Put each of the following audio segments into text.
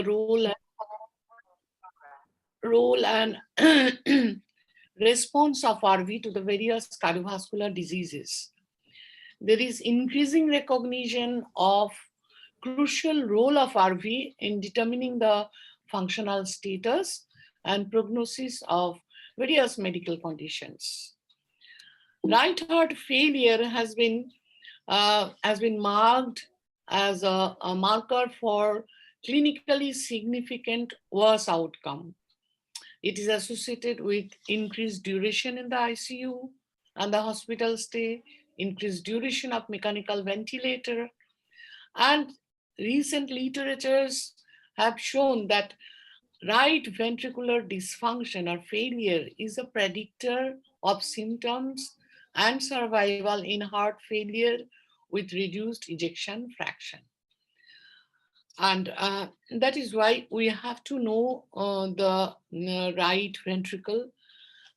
role and response of RV to the various cardiovascular diseases. There is increasing recognition of crucial role of RV in determining the functional status and prognosis of various medical conditions. Right heart failure has been marked as a marker for clinically significant worse outcome. It is associated with increased duration in the ICU and the hospital stay, increased duration of mechanical ventilator, and recent literatures have shown that right ventricular dysfunction or failure is a predictor of symptoms and survival in heart failure with reduced ejection fraction. And that is why we have to know the right ventricle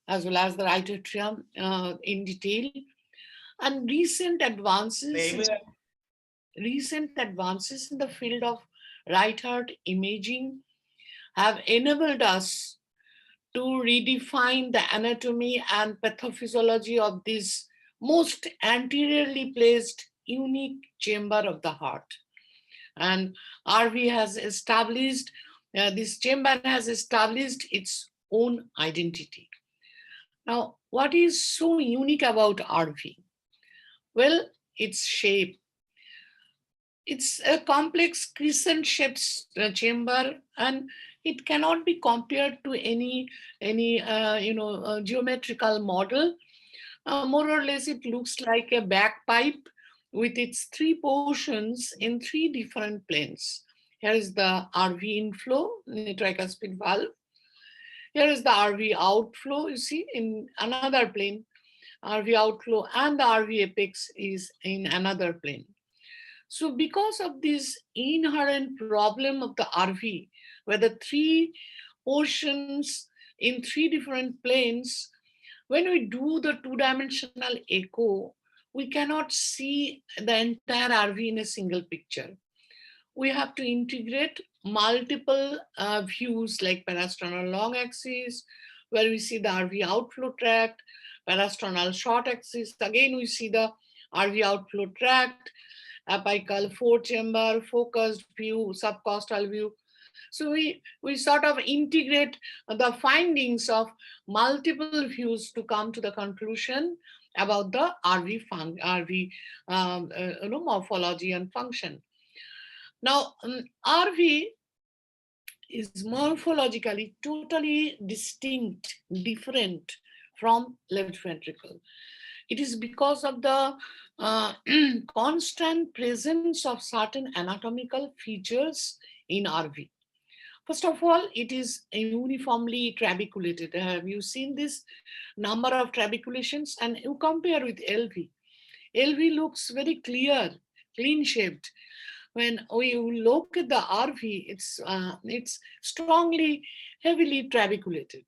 as well as the right atrium in detail. And recent advances in the field of right heart imaging have enabled us to redefine the anatomy and pathophysiology of this most anteriorly placed unique chamber of the heart. And RV has established, this chamber has established its own identity. Now, what is so unique about RV? Well, its shape. It's a complex crescent-shaped chamber, and it cannot be compared to any geometrical model. More or less, it looks like a bagpipe with its three portions in three different planes. Here is the RV inflow in the tricuspid valve. Here is the RV outflow, you see, in another plane. RV outflow and the RV apex is in another plane. So because of this inherent problem of the RV, where the three portions in three different planes, when we do the two-dimensional echo, we cannot see the entire RV in a single picture. We have to integrate multiple views like parasternal long axis, where we see the RV outflow tract, parasternal short axis. Again, we see the RV outflow tract, apical four chamber, focused view, subcostal view. So we sort of integrate the findings of multiple views to come to the conclusion about the RV morphology and function. Now, RV is morphologically totally distinct, different from left ventricle. It is because of the constant presence of certain anatomical features in RV. First of all, it is uniformly trabeculated. Have you seen this number of trabeculations? And you compare with LV. LV looks very clear, clean shaped. When we look at the RV, it's strongly, heavily trabeculated.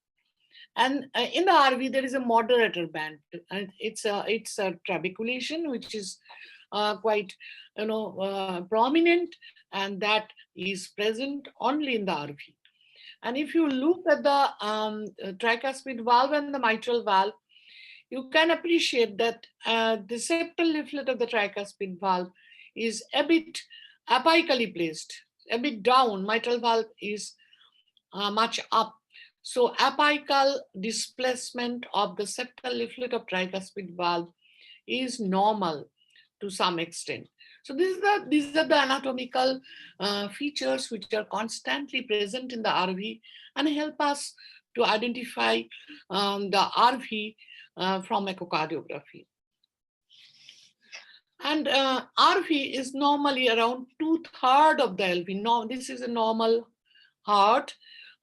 And in the RV, there is a moderator band. And it's a trabeculation, which is quite prominent, and that is present only in the RV. And if you look at the tricuspid valve and the mitral valve, you can appreciate that the septal leaflet of the tricuspid valve is a bit apically placed, a bit down. Mitral valve is much up. So apical displacement of the septal leaflet of tricuspid valve is normal to some extent. So these are the anatomical features which are constantly present in the RV and help us to identify the RV from echocardiography. And RV is normally around 2/3 of the LV. No, this is a normal heart.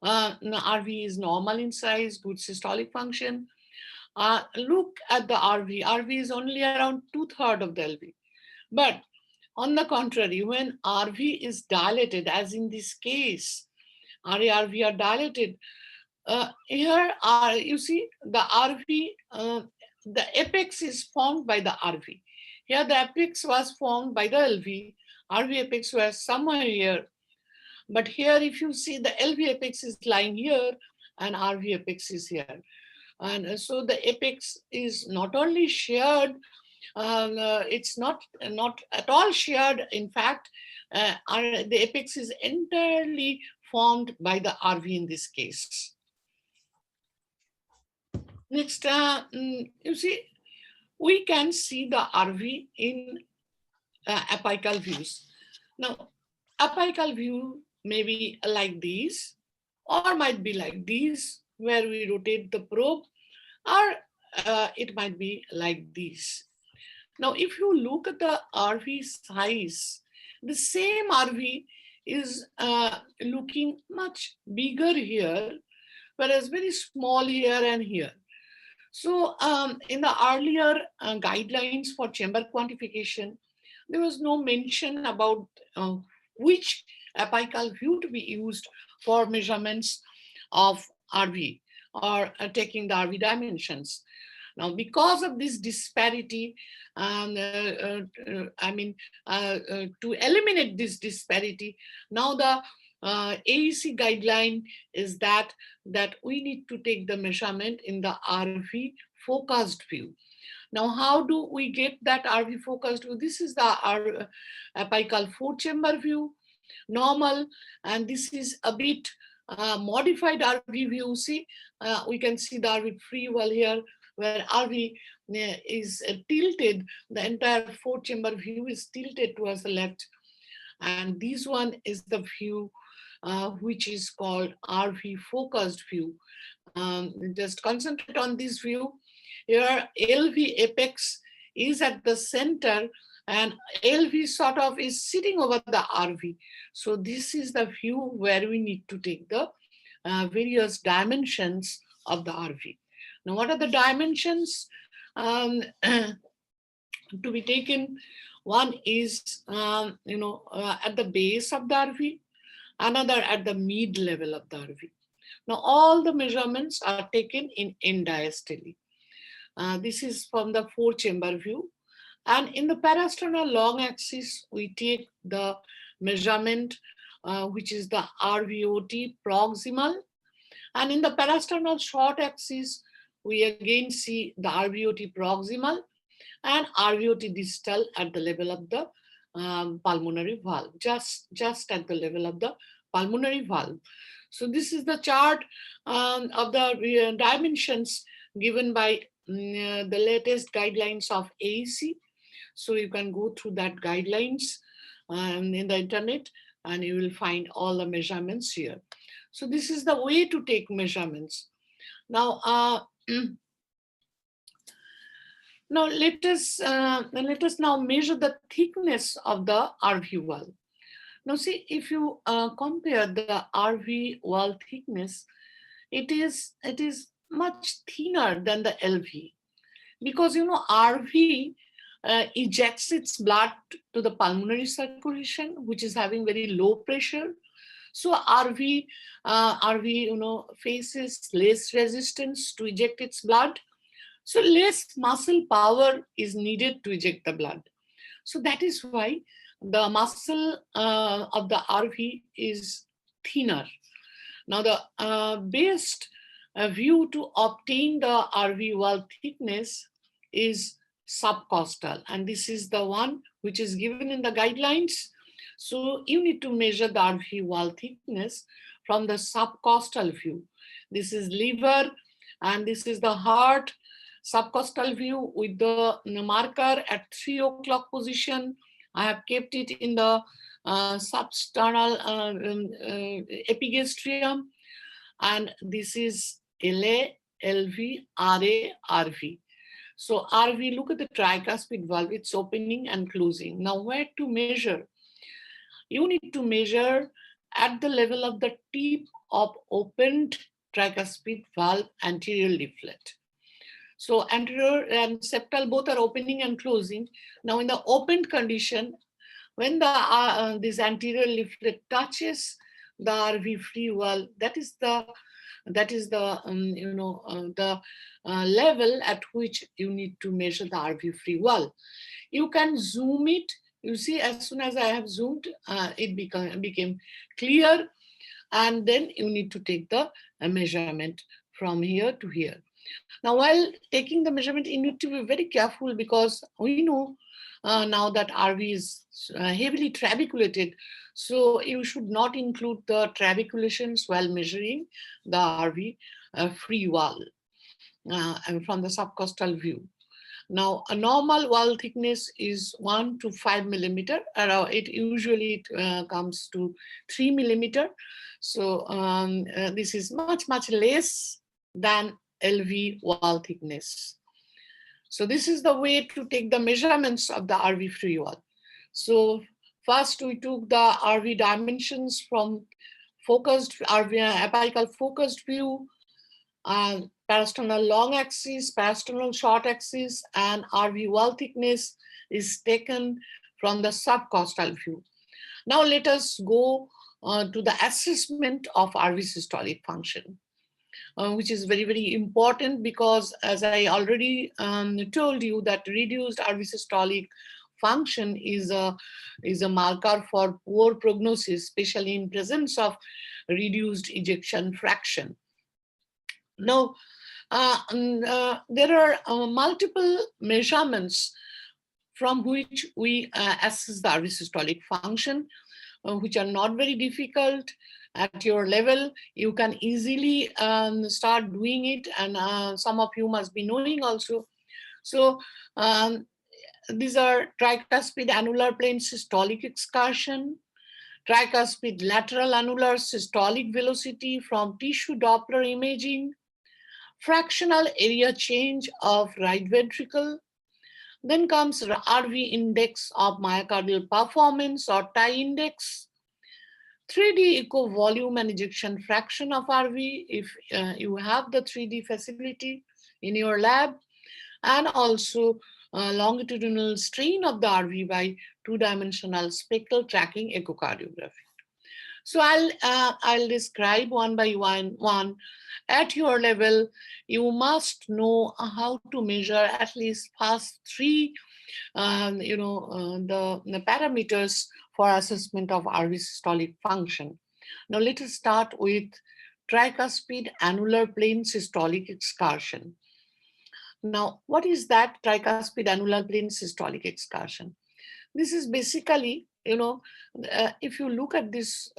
RV is normal in size, good systolic function. Look at the RV. RV is only around 2/3 of the LV. But on the contrary, when RV is dilated, as in this case, RV are dilated, here you see the RV, the apex is formed by the RV. Here the apex was formed by the LV. RV apex was somewhere here. But here, if you see, the LV apex is lying here and RV apex is here. And so the apex is not only shared, it's not at all shared. In fact, the apex is entirely formed by the RV in this case. Next, you see, we can see the RV in apical views. Now, apical view may be like these, or might be like these, where we rotate the probe, or it might be like these. Now, if you look at the RV size, the same RV is looking much bigger here, whereas very small here and here. So in the earlier guidelines for chamber quantification, there was no mention about which apical view to be used for measurements of RV or taking the RV dimensions. Now, because of this disparity, to eliminate this disparity, now the AEC guideline is that we need to take the measurement in the RV focused view. Now, how do we get that RV focused view? This is the apical 4-chamber view, normal, and this is a bit modified RV view. See, we can see the RV free wall here, where RV is tilted. The entire 4-chamber view is tilted towards the left. And this one is the view which is called RV focused view. Just concentrate on this view. Here, LV apex is at the center, and LV sort of is sitting over the RV. So this is the view where we need to take the various dimensions of the RV. Now, what are the dimensions to be taken? One is, at the base of the RV, another at the mid level of the RV. Now, all the measurements are taken in diastole. This is from the 4-chamber view. And in the parasternal long axis, we take the measurement, which is the RVOT proximal. And in the parasternal short axis, we again see the RVOT proximal and RVOT distal at the level of the pulmonary valve, just at the level of the pulmonary valve. So this is the chart of the dimensions given by the latest guidelines of AEC. So you can go through that guidelines in the internet, and you will find all the measurements here. So this is the way to take measurements. Now, now let us now measure the thickness of the RV wall. Now see, if you compare the RV wall thickness, it is much thinner than the LV, because RV ejects its blood to the pulmonary circulation, which is having very low pressure. So RV faces less resistance to eject its blood. So less muscle power is needed to eject the blood. So that is why the muscle of the RV is thinner. Now the best view to obtain the RV wall thickness is subcostal, and this is the one which is given in the guidelines. So you need to measure the RV wall thickness from the subcostal view. This is liver, and this is the heart. Subcostal view with the marker at 3 o'clock position. I have kept it in the substernal epigastrium, and this is LA, LV, RA, RV. So RV, look at the tricuspid valve, it's opening and closing. Now where to measure? You need to measure at the level of the tip of opened tricuspid valve anterior leaflet. So anterior and septal both are opening and closing. Now in the opened condition, when the this anterior leaflet touches the RV free wall, that is the level at which you need to measure the RV free wall. You can zoom it, You see, as soon as I have zoomed, it became clear. And then you need to take the measurement from here to here. Now, while taking the measurement, you need to be very careful because we know now that RV is heavily trabeculated. So you should not include the trabeculations while measuring the RV free wall and from the subcostal view. Now, a normal wall thickness is 1 to 5 millimeter. It usually comes to 3 millimeter. So this is much, much less than LV wall thickness. So this is the way to take the measurements of the RV free wall. So first we took the RV dimensions from focused RV apical focused view, parasternal long axis, parasternal short axis, and RV wall thickness is taken from the subcostal view. Now let us go to the assessment of RV systolic function, which is very, very important because as I already told you that reduced RV systolic function is a marker for poor prognosis, especially in presence of reduced ejection fraction. Now, there are multiple measurements from which we assess the RV systolic function, which are not very difficult. At your level, you can easily start doing it, and some of you must be knowing also. So these are tricuspid annular plane systolic excursion, tricuspid lateral annular systolic velocity from tissue Doppler imaging, fractional area change of right ventricle. Then comes RV index of myocardial performance or TI index, 3D echo volume and ejection fraction of RV if you have the 3D facility in your lab, and also longitudinal strain of the RV by two-dimensional spectral tracking echocardiography. So I'll describe one by one. At your level, you must know how to measure at least first three, the parameters for assessment of RV systolic function. Now let us start with tricuspid annular plane systolic excursion. Now, what is that tricuspid annular plane systolic excursion? This is basically, if you look at this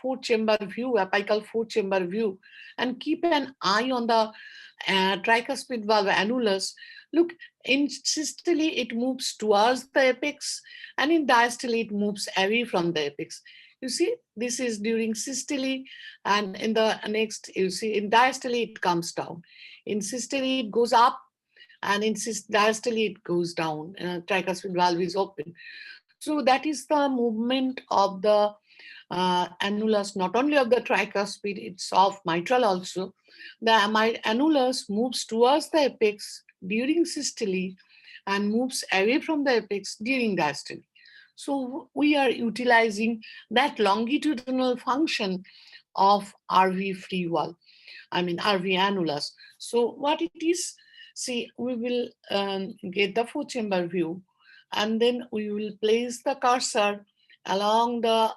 four-chamber view, apical four-chamber view, and keep an eye on the tricuspid valve annulus, look, in systole, it moves towards the apex, and in diastole, it moves away from the apex. You see, this is during systole, and in the next, you see, in diastole, it comes down. In systole, it goes up, and in diastole, it goes down. Tricuspid valve is open. So that is the movement of the annulus, not only of the tricuspid, it's of mitral also. The annulus moves towards the apex during systole and moves away from the apex during diastole. So we are utilizing that longitudinal function of RV free wall, RV annulus. So what it is, see, we will get the four-chamber view, and then we will place the cursor along the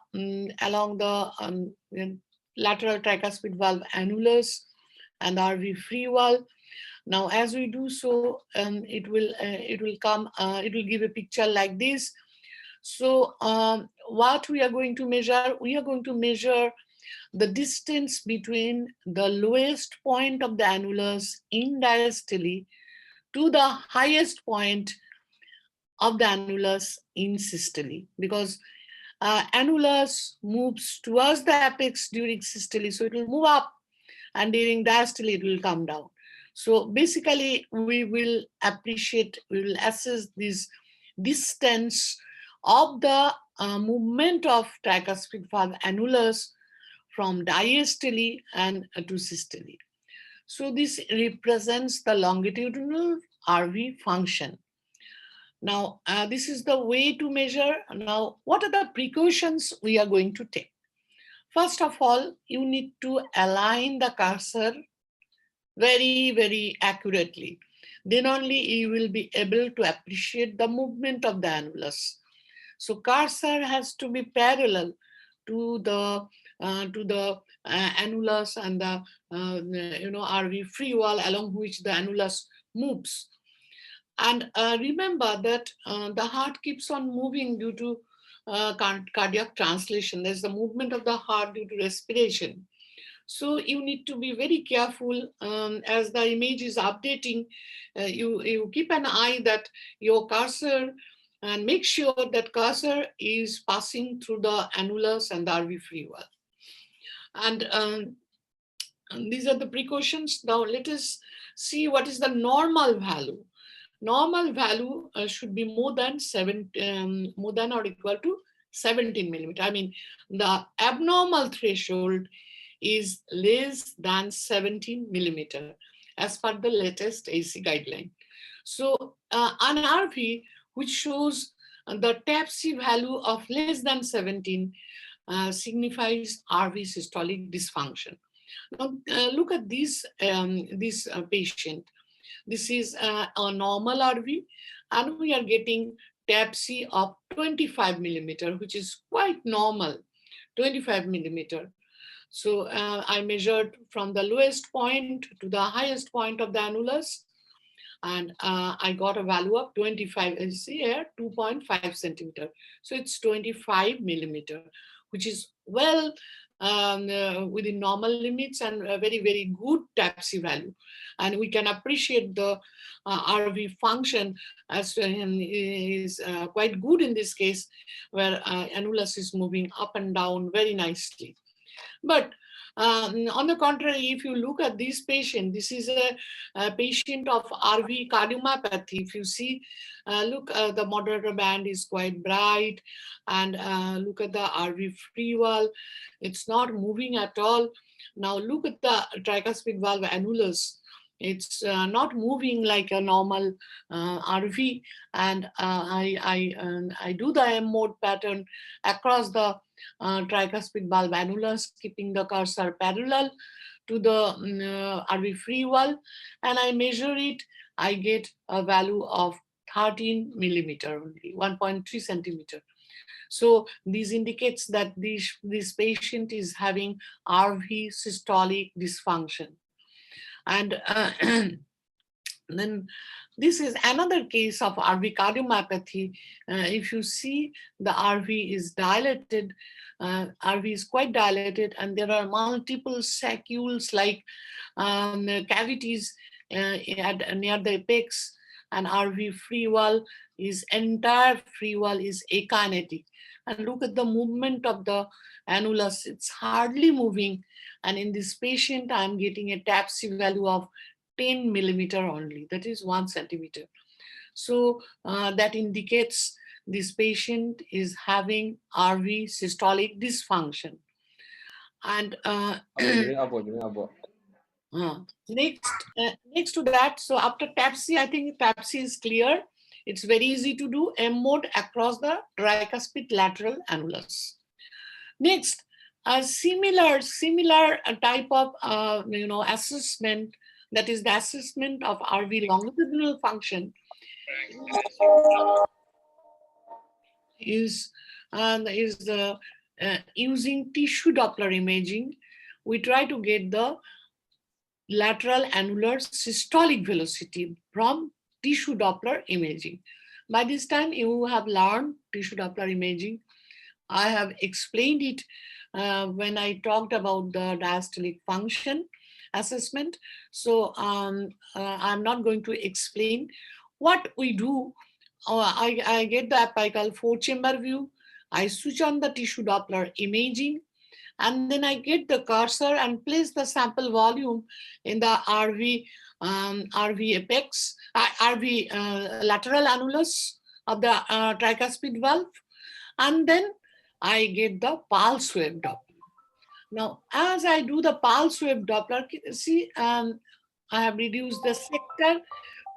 lateral tricuspid valve annulus and RV free wall. Now, as we do so, it will give a picture like this. So, what we are going to measure? We are going to measure the distance between the lowest point of the annulus in diastole to the highest point of the annulus in systole, because annulus moves towards the apex during systole, so it will move up, and during diastole it will come down. So basically, we will assess this distance of the movement of tricuspid valve annulus from diastole and to systole. So this represents the longitudinal RV function. Now, this is the way to measure. Now, what are the precautions we are going to take? First of all, you need to align the cursor very, very accurately. Then only you will be able to appreciate the movement of the annulus. So cursor has to be parallel to the annulus and the RV free wall along which the annulus moves. And remember that the heart keeps on moving due to cardiac translation. There's the movement of the heart due to respiration. So you need to be very careful as the image is updating. You keep an eye that your cursor, and make sure that cursor is passing through the annulus and the RV free wall. And these are the precautions. Now let us see what is the normal value. Normal value should be more than or equal to 17 millimeter. I mean, the abnormal threshold is less than 17 millimeter as per the latest AC guideline. So an RV which shows the TAPC value of less than 17 signifies RV systolic dysfunction. Now look at this patient. This is a normal RV, and we are getting TAPC of 25 millimeter, which is quite normal, 25 millimeter. So I measured from the lowest point to the highest point of the annulus, and I got a value of 25, you see here, 2.5 centimeter. So it's 25 millimeter, which is well within normal limits and a very, very good TAPC value. And we can appreciate the RV function as is quite good in this case, where annulus is moving up and down very nicely. But on the contrary, if you look at this patient, this is a patient of Arbi Cardiomyopathy. If you see, look, the moderator band is quite bright, and look at the RV free wall. It's not moving at all. Now look at the tricuspid valve annulus. It's not moving like a normal RV, and I do the M mode pattern across the tricuspid valve annulus, keeping the cursor parallel to the RV free wall, and I measure it. I get a value of 13 millimeter only, 1.3 centimeter. So this indicates that this patient is having RV systolic dysfunction. And then this is another case of Arbi Cardiomyopathy. If you see, the RV is dilated, RV is quite dilated, and there are multiple sacules like cavities near the apex, and RV free wall is entire free wall is akinetic. And look at the movement of the annulus, it's hardly moving. And in this patient, I'm getting a TAPC value of 10 millimeter only, that is 1 centimeter. So that indicates this patient is having RV systolic dysfunction. And next to that, so after TAPC, I think TAPC is clear. It's very easy to do M mode across the tricuspid lateral annulus. Next, a similar type of assessment, that is the assessment of RV longitudinal function, is the using tissue Doppler imaging. We try to get the lateral annular systolic velocity from tissue Doppler imaging. By this time, you have learned tissue Doppler imaging. I have explained it when I talked about the diastolic function assessment. So I'm not going to explain. What we do, I get the apical 4-chamber view. I switch on the tissue Doppler imaging, and then I get the cursor and place the sample volume in the RV apex, RV lateral annulus of the tricuspid valve, and then I get the pulse wave Doppler. Now, as I do the pulse wave Doppler, see, I have reduced the sector,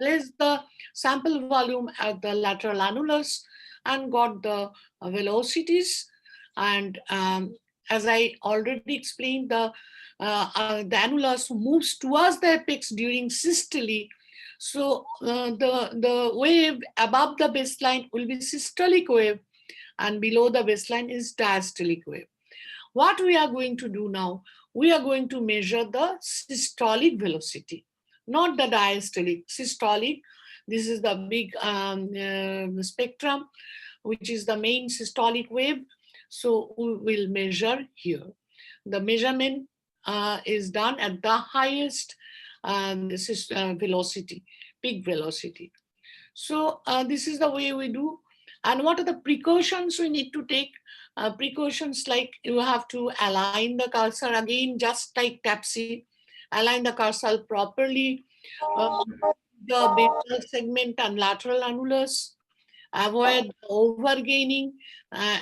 placed the sample volume at the lateral annulus, and got the velocities. And as I already explained, the annulus moves towards the apex during systole. So the wave above the baseline will be systolic wave, and below the baseline is diastolic wave. What we are going to do now, we are going to measure the systolic velocity, not the diastolic. Systolic, this is the big spectrum, which is the main systolic wave. So we will measure here. The measurement is done at the highest velocity, peak velocity. So this is the way we do. And what are the precautions we need to take? Precautions like you have to align the cursor again, just like TAPSY, align the cursor properly, the basal segment and lateral annulus, avoid overgaining.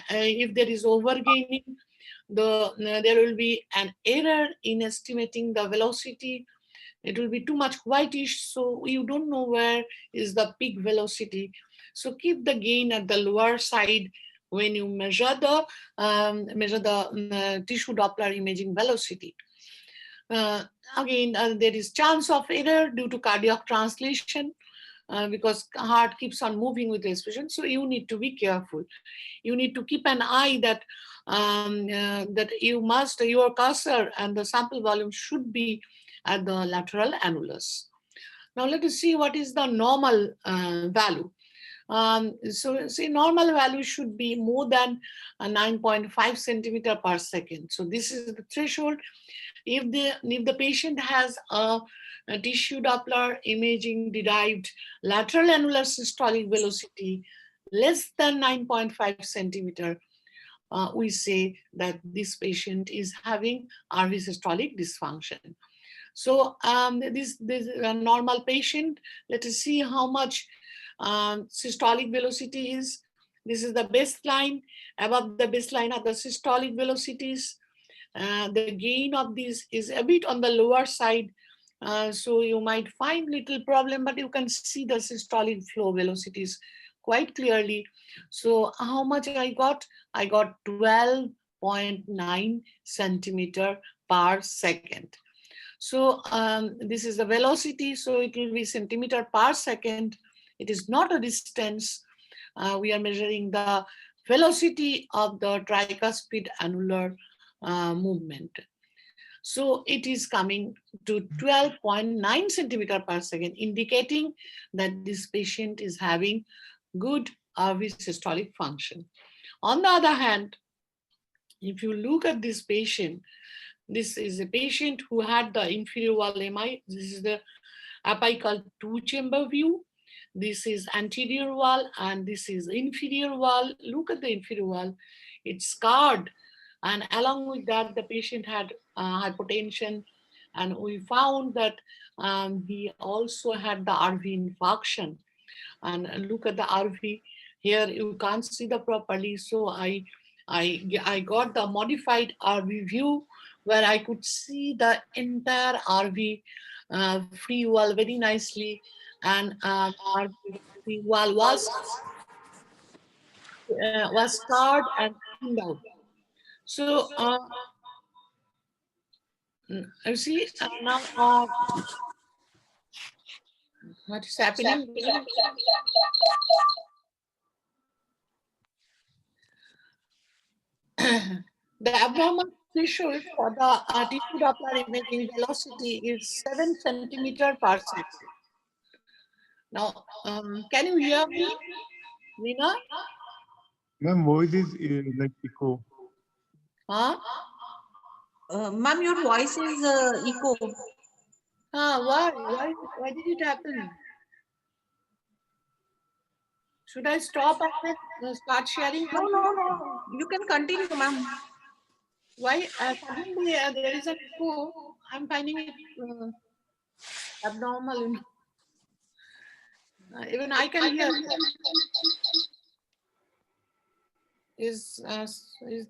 If there is overgaining, there will be an error in estimating the velocity. It will be too much whitish, so you don't know where is the peak velocity. So keep the gain at the lower side when you measure the tissue Doppler imaging velocity. Again, there is chance of error due to cardiac translation because heart keeps on moving with respiration. So you need to be careful. You need to keep an eye that your cursor and the sample volume should be at the lateral annulus. Now let us see what is the normal value. So say normal value should be more than 9.5 centimeter per second. So this is the threshold. If the patient has a tissue Doppler imaging derived lateral annular systolic velocity less than 9.5 centimeter, we say that this patient is having RV systolic dysfunction. So this a normal patient, let us see how much systolic velocity is. This is the baseline. Above the baseline are the systolic velocities. The gain of this is a bit on the lower side. So you might find little problem, but you can see the systolic flow velocities quite clearly. So how much I got? I got 12.9 centimeter per second. So this is the velocity, so it will be centimeter per second. It is not a distance. We are measuring the velocity of the tricuspid annular movement. So it is coming to 12.9 centimeter per second, indicating that this patient is having good RV systolic function. On the other hand, if you look at this patient, this is a patient who had the inferior wall MI. This is the apical two-chamber view. This is anterior wall and this is inferior wall. Look at the inferior wall. It's scarred. And along with that, the patient had hypotension. And we found that he also had the RV infarction. And look at the RV. Here you can't see the properly. So I got the modified RV view where I could see the entire RV free wall very nicely, and RV free wall was scarred and thinned out. So you see now what is happening? The abnormal threshold for the tissue Doppler imaging velocity is 7 centimeter per second. Now, can you hear me, Nina? Ma'am, voice is like echo. Huh? Ma'am, your voice is echo. Why did it happen? Should I stop and start sharing? No. You can continue, ma'am. Why suddenly there is a echo? I'm finding it abnormal. Even I can hear. Is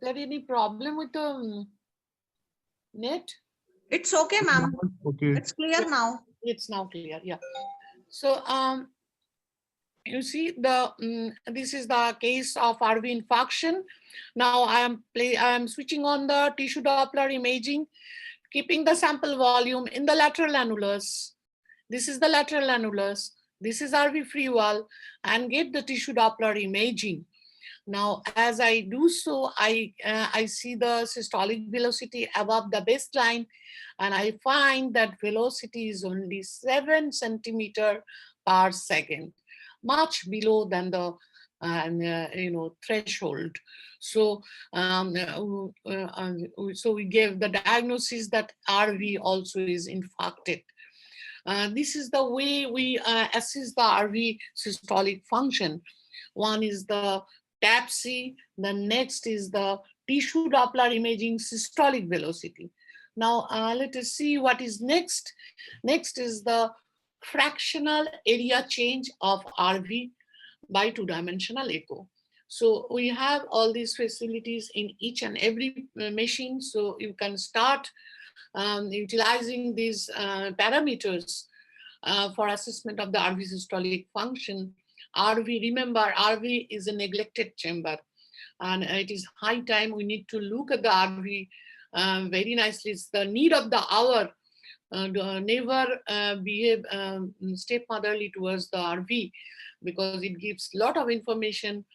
there any problem with the net? It's okay, ma'am. Okay. It's clear now. It's now clear. Yeah. So you see this is the case of RV infarction. Now I am switching on the tissue Doppler imaging, keeping the sample volume in the lateral annulus. This is the lateral annulus. This is RV free wall, and get the tissue Doppler imaging. Now, as I do so, I see the systolic velocity above the baseline, and I find that velocity is only 7 centimeter per second, much below than the threshold. So, so we gave the diagnosis that RV also is infarcted. This is the way we assess the RV systolic function. One is the TAPSE, the next is the tissue Doppler imaging systolic velocity. Now let us see what is next. Next is the fractional area change of RV by two-dimensional echo. So we have all these facilities in each and every machine. So you can start utilizing these parameters for assessment of the RV systolic function. RV, remember, RV is a neglected chamber, and it is high time we need to look at the RV very nicely. It's the need of the hour. Never behave stepmotherly towards the RV, because it gives a lot of information.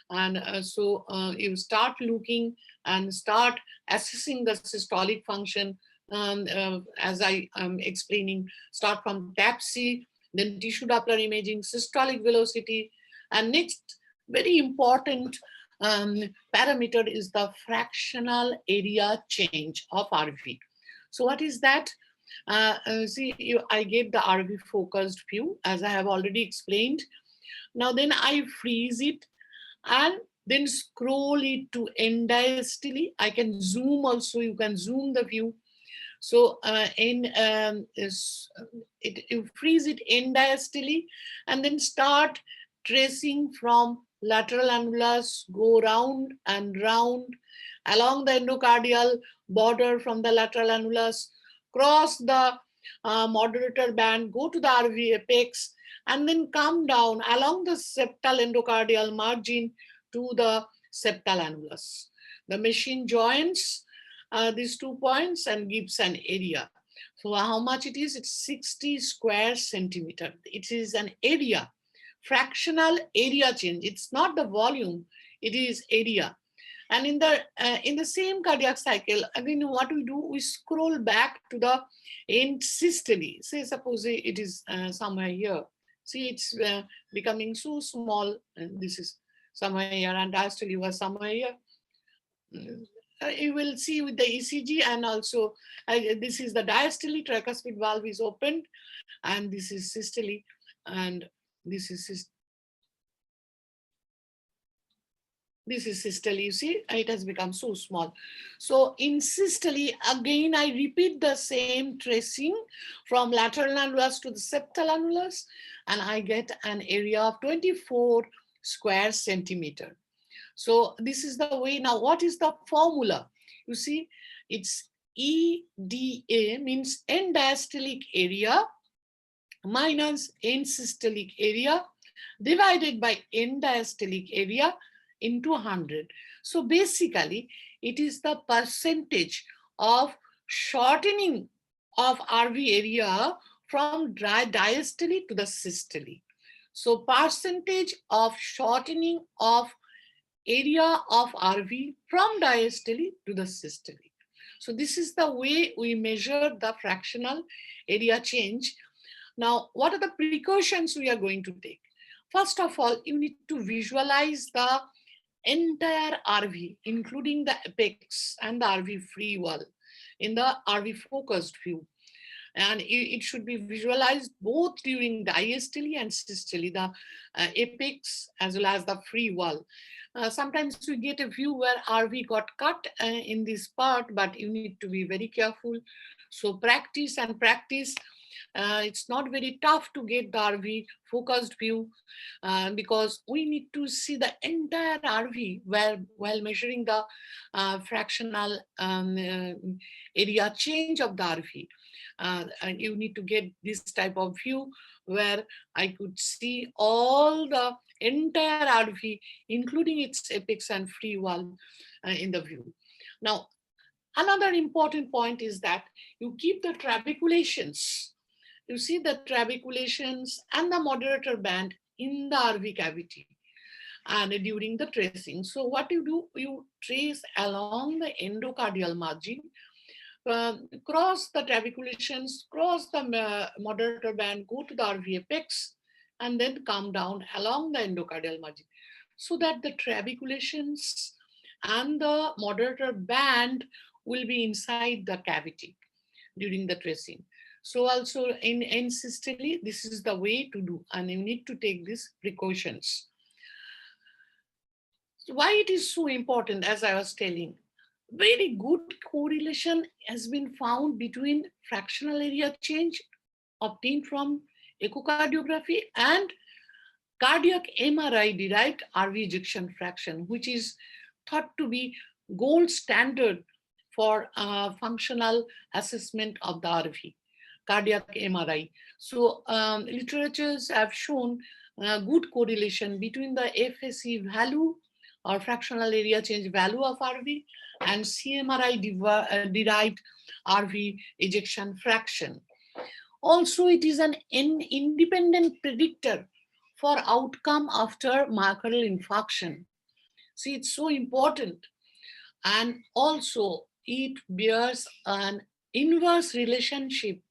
And so you start looking and start assessing the systolic function. As I am explaining, start from TAPSE, then tissue Doppler imaging, systolic velocity, and next very important parameter is the fractional area change of RV. So what is that? See, I gave the RV focused view, as I have already explained. Now then I freeze it and then scroll it to end diastole. I can zoom also, you can zoom the view. So you freeze it end diastole and then start tracing from lateral annulus, go round and round along the endocardial border from the lateral annulus, cross the moderator band, go to the RV apex, and then come down along the septal endocardial margin to the septal annulus. The machine joins these 2 points and gives an area. So how much it is? It's 60 square centimeter. It is an area, fractional area change. It's not the volume, it is area. And in the same cardiac cycle, again, what we do, we scroll back to the end systole. Say, suppose it is somewhere here. See, it's becoming so small, and this is somewhere here, and diastole was somewhere here. You will see with the ECG, and also this is the diastole, tricuspid valve is opened, and this is systole, and this is systole. You see, it has become so small. So in systole, again, I repeat the same tracing from lateral annulus to the septal annulus, and I get an area of 24 square centimeter. So this is the way. Now, what is the formula? You see, it's EDA, means end diastolic area minus end systolic area divided by end diastolic area into 100. So basically, it is the percentage of shortening of RV area from diastole to the systole. So percentage of shortening of area of RV from diastole to the systole. So this is the way we measure the fractional area change. Now, what are the precautions we are going to take? First of all, you need to visualize the entire RV, including the apex and the RV free wall in the RV focused view. And it should be visualized both during diastole and systole, the apex as well as the free wall. Sometimes we get a view where RV got cut in this part, but you need to be very careful. So practice and practice. It's not very tough to get the RV focused view because we need to see the entire RV while measuring the fractional area change of the RV. And you need to get this type of view where I could see all the entire RV, including its apex and free wall in the view. Now, another important point is that you keep the trabeculations you see the trabeculations and the moderator band in the RV cavity and during the tracing. So what you do, you trace along the endocardial margin, cross the trabeculations, cross the moderator band, go to the RV apex, and then come down along the endocardial margin, so that the trabeculations and the moderator band will be inside the cavity during the tracing. So also in systole, this is the way to do, and you need to take these precautions. So why it is so important, as I was telling, very good correlation has been found between fractional area change obtained from echocardiography and cardiac MRI derived RV ejection fraction, which is thought to be gold standard for functional assessment of the RV, cardiac MRI. So literatures have shown good correlation between the FSE value or fractional area change value of RV and CMRI derived RV ejection fraction. Also, it is an independent predictor for outcome after myocardial infarction. See, it's so important. And also, it bears an inverse relationship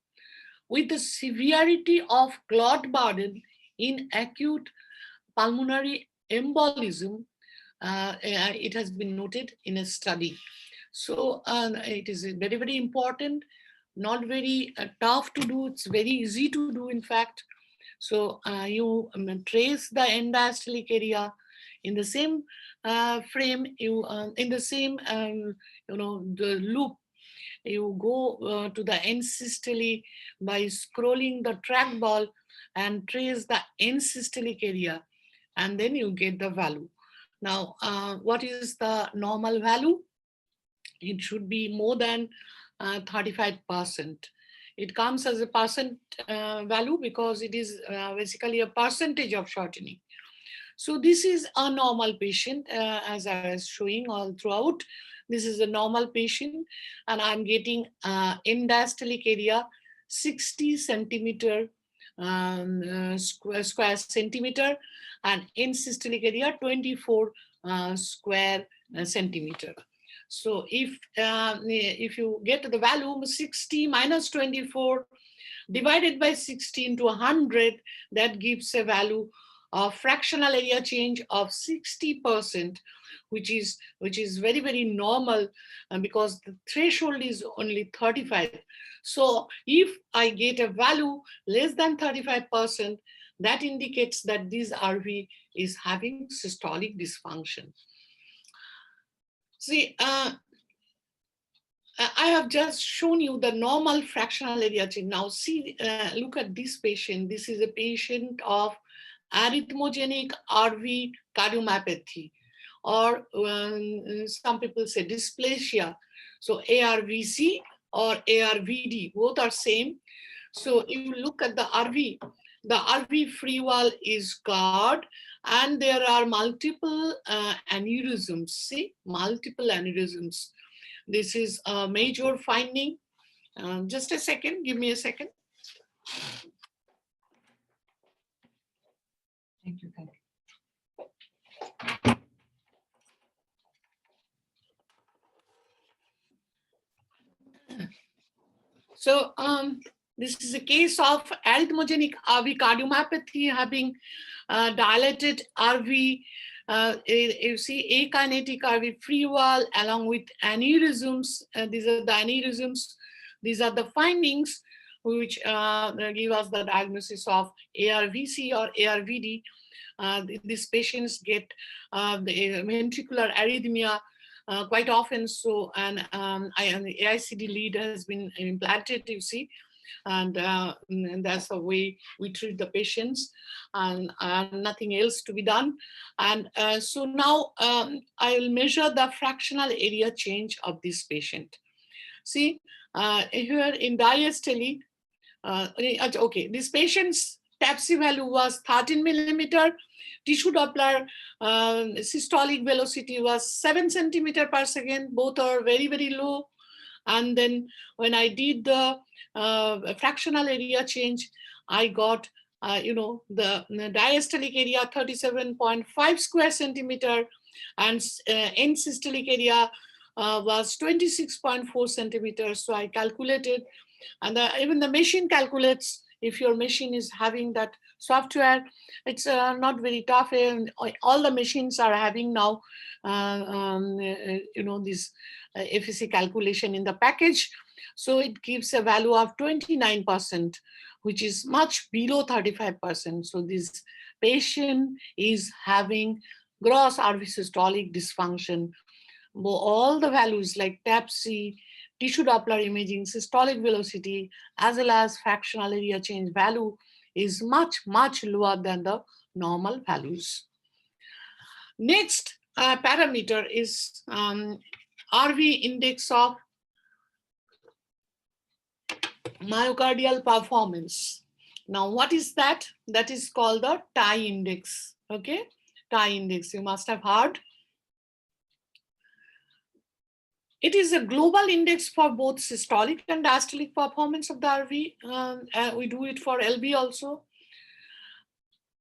with the severity of clot burden in acute pulmonary embolism. It has been noted in a study. So it is very, very important, not very tough to do. It's very easy to do, in fact. So you trace the end-diastolic area in the same frame, you in the same the loop. You go to the end systole by scrolling the trackball and trace the end systolic area, and then you get the value. Now, what is the normal value? It should be more than 35%. It comes as a percent value because it is basically a percentage of shortening. So this is a normal patient, as I was showing all throughout. This is a normal patient, and I'm getting end-diastolic area 60 centimeter square centimeter, and end systolic area 24 square centimeter. So if you get the value 60 minus 24 divided by 60 into 100, that gives a value of fractional area change of 60%, which is very, very normal, because the threshold is only 35. So if I get a value less than 35%, that indicates that this RV is having systolic dysfunction. See, I have just shown you the normal fractional area change. Now see, look at this patient. This is a patient of Arithmogenic Rv Cardiomyopathy, or some people say dysplasia. So ARVC or ARVD, both are same. So if you look at the RV free wall is scarred, and there are multiple aneurysms. See, multiple aneurysms. This is a major finding. Just a second, give me a second. Thank you. So this is a case of arithmogenic Rv cardiomyopathy having dilated RV. You see akinetic RV free wall along with aneurysms. These are the aneurysms. These are the findings which give us the diagnosis of ARVC or ARVD. These patients get the ventricular arrhythmia quite often. So, and an AICD lead has been implanted, you see, and that's the way we treat the patients, and nothing else to be done. And so now I will measure the fractional area change of this patient. See, here in diastole, okay, this patient's TAPSE value was 13 millimeter. Tissue Doppler systolic velocity was 7 centimeter per second. Both are very, very low. And then when I did the fractional area change, I got, the diastolic area 37.5 square centimeter, and end systolic area was 26.4 centimeters. So I calculated, and even the machine calculates. If your machine is having that software, it's not very tough, and all the machines are having now, this FEC calculation in the package. So it gives a value of 29%, which is much below 35%. So this patient is having gross RV systolic dysfunction. All the values like TAPC, tissue Doppler imaging, systolic velocity, as well as fractional area change value is much, much lower than the normal values. Next parameter is RV index of myocardial performance. Now, what is that? That is called the TI index. Okay, TI index, you must have heard. It is a global index for both systolic and diastolic performance of the RV. We do it for LV also.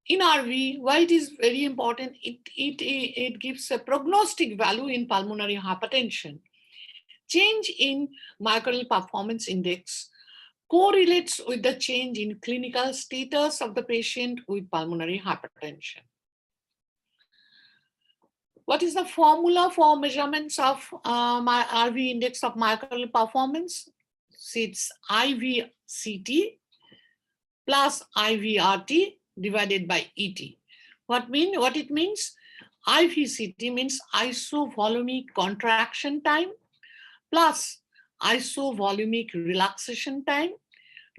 In RV, why it is very important, it gives a prognostic value in pulmonary hypertension. Change in myocardial performance index correlates with the change in clinical status of the patient with pulmonary hypertension. What is the formula for measurements of my RV index of myocardial performance? So it's IVCT plus IVRT divided by ET. What it means? IVCT means isovolumic contraction time plus isovolumic relaxation time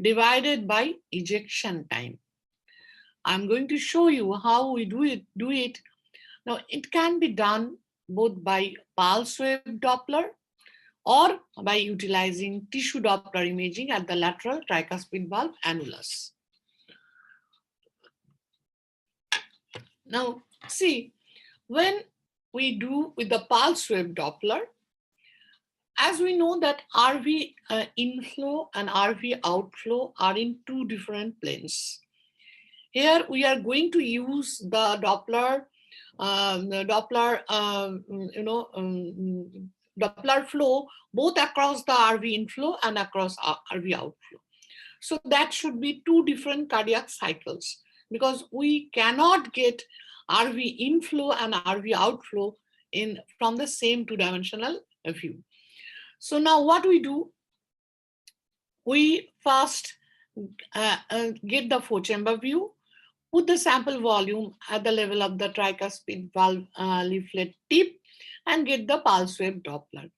divided by ejection time. I'm going to show you how we do it. Now, it can be done both by pulse wave Doppler or by utilizing tissue Doppler imaging at the lateral tricuspid valve annulus. Now, see, when we do with the pulse wave Doppler, as we know that RV inflow and RV outflow are in two different planes. Here we are going to use the Doppler Doppler flow both across the RV inflow and across RV outflow. So that should be two different cardiac cycles, because we cannot get RV inflow and RV outflow from the same two-dimensional view. So now what we do, we first get the four-chamber view, put the sample volume at the level of the tricuspid valve leaflet tip, and get the pulse wave Doppler.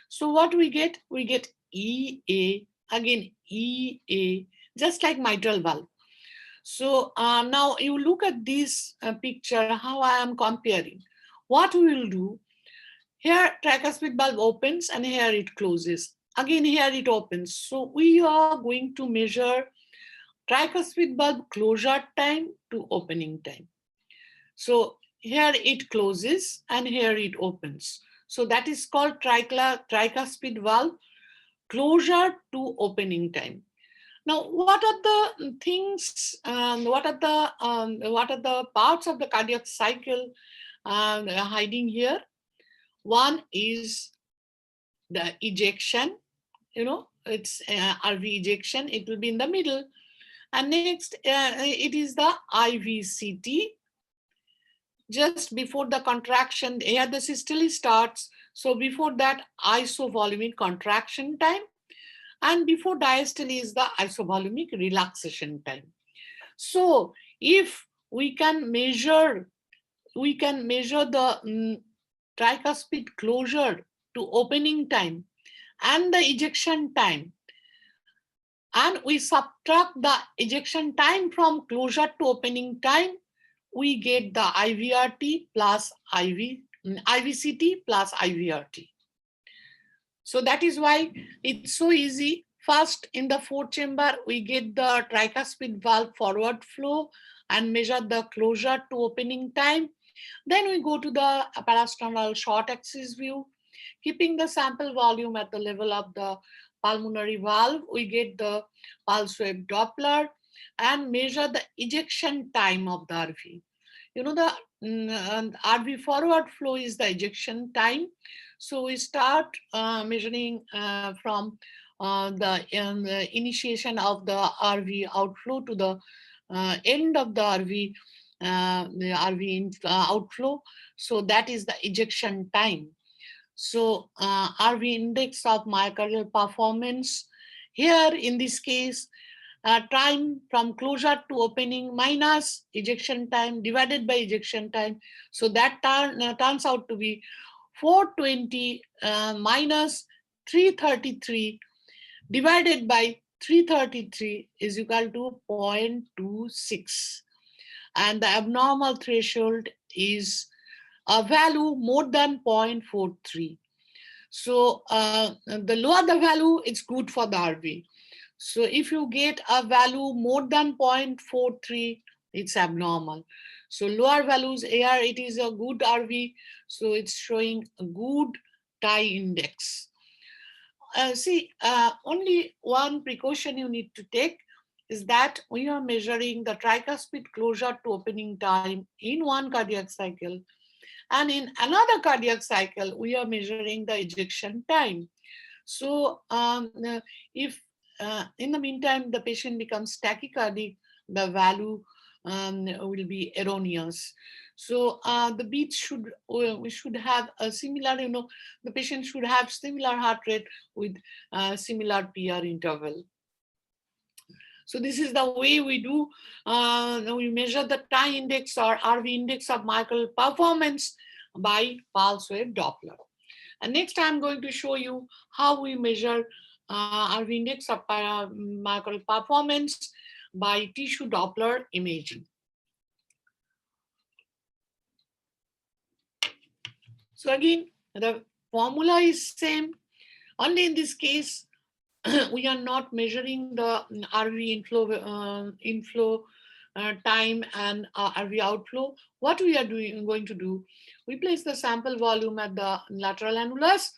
So what we get EA, again EA, just like mitral valve. So now you look at this picture, how I am comparing. What we will do, here tricuspid valve opens and here it closes. Again here it opens. So we are going to measure tricuspid valve closure time to opening time. So here it closes and here it opens. So that is called tricuspid valve closure to opening time. Now, what are the things? What are the parts of the cardiac cycle hiding here? One is the ejection. It's RV ejection. It will be in the middle. And next, it is the IVCT. Just before the contraction, here the systole starts. So before that, isovolumic contraction time. And before diastole is the isovolumic relaxation time. So if we can measure the tricuspid closure to opening time and the ejection time, and we subtract the ejection time from closure to opening time, we get the IVRT plus IVCT plus IVRT. So that is why it's so easy. First, in the fourth chamber, we get the tricuspid valve forward flow and measure the closure to opening time. Then we go to the parasternal short axis view, Keeping the sample volume at the level of the pulmonary valve, we get the pulse wave Doppler and measure the ejection time of the RV. You know, the RV forward flow is the ejection time. So we start measuring from the initiation of the RV outflow to the end of the RV outflow. So that is the ejection time. So RV index of myocardial performance. Here in this case, time from closure to opening minus ejection time divided by ejection time. So that turns out to be 420 minus 333 divided by 333 is equal to 0.26. And the abnormal threshold is a value more than 0.43. So the lower the value, it's good for the RV. So if you get a value more than 0.43, it's abnormal. So lower values here, it is a good RV. So it's showing a good tie index. Only one precaution you need to take is that we are measuring the tricuspid closure to opening time in one cardiac cycle. And in another cardiac cycle, we are measuring the ejection time. So if in the meantime, the patient becomes tachycardic, the value will be erroneous. So the beats we should have a similar, the patient should have similar heart rate with similar PR interval. So this is the way we do, we measure the tie index or RV index of myocardial performance by pulse wave Doppler. And next I'm going to show you how we measure RV index of myocardial performance by tissue Doppler imaging. So again, the formula is same, only in this case, we are not measuring the RV inflow time and RV outflow. What we are going to do, we place the sample volume at the lateral annulus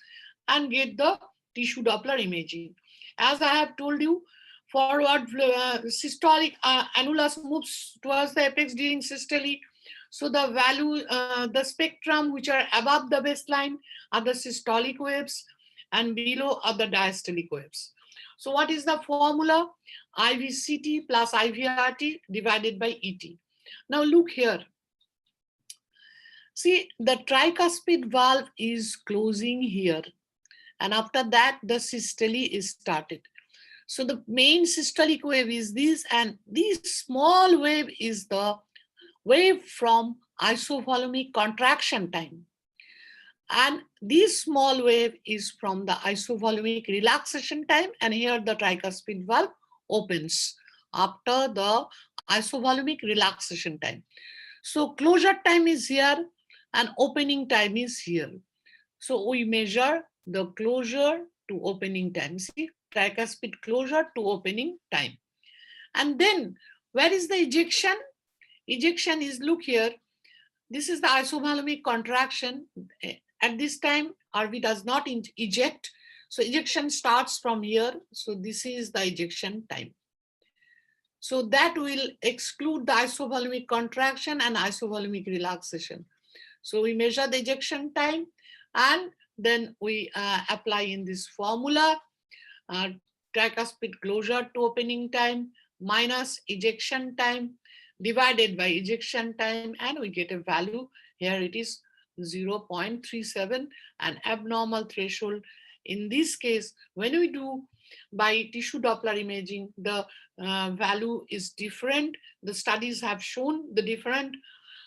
and get the tissue Doppler imaging. As I have told you, forward systolic annulus moves towards the apex during systole. So the value, the spectrum which are above the baseline are the systolic waves and below are the diastolic waves. So what is the formula? IVCT plus IVRT divided by ET. Now look here. See, the tricuspid valve is closing here. And after that, the systole is started. So the main systolic wave is this, and this small wave is the wave from isovolumic contraction time. And this small wave is from the isovolumic relaxation time, and here the tricuspid valve opens after the isovolumic relaxation time. So closure time is here and opening time is here. So we measure the closure to opening time. See, tricuspid closure to opening time. And then where is the ejection? Ejection is, look here, this is the isovolumic contraction. At this time, RV does not eject. So ejection starts from here. So this is the ejection time. So that will exclude the isovolumic contraction and isovolumic relaxation. So we measure the ejection time and then we apply in this formula, tricuspid closure to opening time minus ejection time divided by ejection time, and we get a value. Here it is 0.37, an abnormal threshold. In this case, when we do by tissue Doppler imaging, the value is different. The studies have shown the different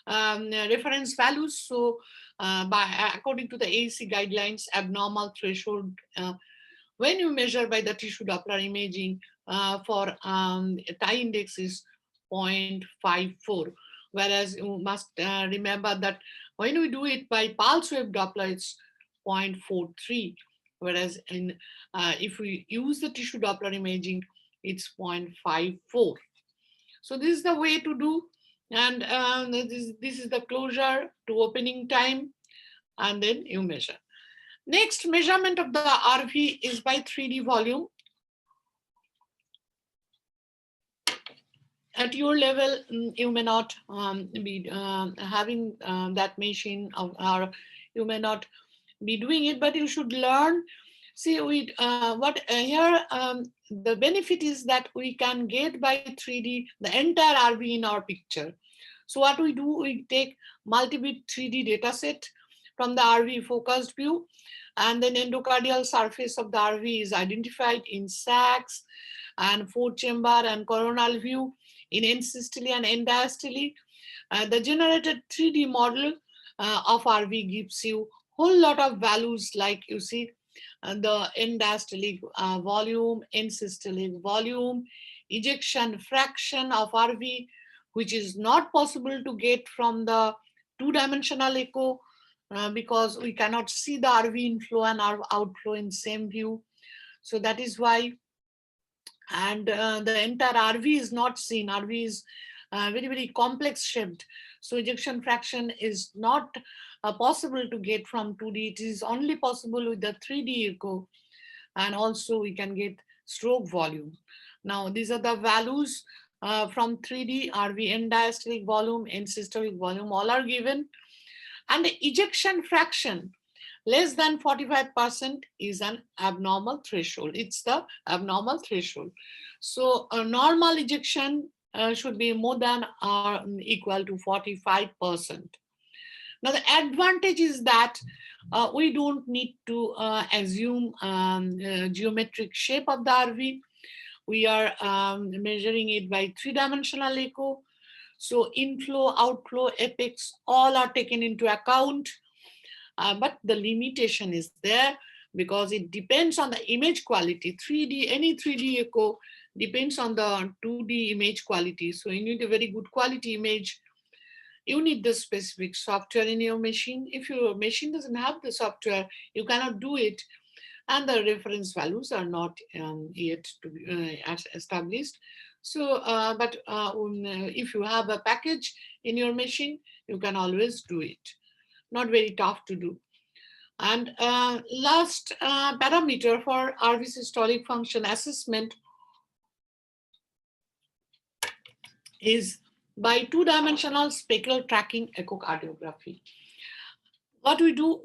reference values. So according to the AAC guidelines, abnormal threshold, when you measure by the tissue Doppler imaging for tie index is 0.54, whereas you must remember that when we do it by pulse wave Doppler, it's 0.43, whereas if we use the tissue Doppler imaging, it's 0.54. So this is the way to do, and this is the closure to opening time, and then you measure. Next measurement of the RV is by 3D volume. At your level, you may not be having that machine, or you may not be doing it, but you should learn. See, here the benefit is that we can get by 3D the entire RV in our picture. So what we do, we take multi-bit 3D data set from the RV focused view, and then endocardial surface of the RV is identified in sacs and 4-chamber and coronal view in end systole and end diastole. The generated 3D model of RV gives you whole lot of values, like you see the end diastolic volume, end systolic volume, ejection fraction of RV, which is not possible to get from the two-dimensional echo because we cannot see the RV inflow and outflow in same view. So that is why, and the entire RV is not seen. RV is very, very complex shaped. So ejection fraction is not possible to get from 2D. It is only possible with the 3D echo. And also we can get stroke volume. Now these are the values from 3D, RV end diastolic volume, end systolic volume, all are given. And the ejection fraction less than 45% is an abnormal threshold. It's the abnormal threshold. So a normal ejection should be more than or equal to 45%. Now the advantage is that we don't need to assume geometric shape of the RV. We are measuring it by three-dimensional echo. So inflow, outflow, apex, all are taken into account. But the limitation is there because it depends on the image quality. 3D, any 3D echo depends on the 2D image quality. So you need a very good quality image. You need the specific software in your machine. If your machine doesn't have the software, you cannot do it. And the reference values are not yet to be established. So, if you have a package in your machine, you can always do it. Not very tough to do. And last parameter for RV systolic function assessment is by two-dimensional specular tracking echocardiography. What we do,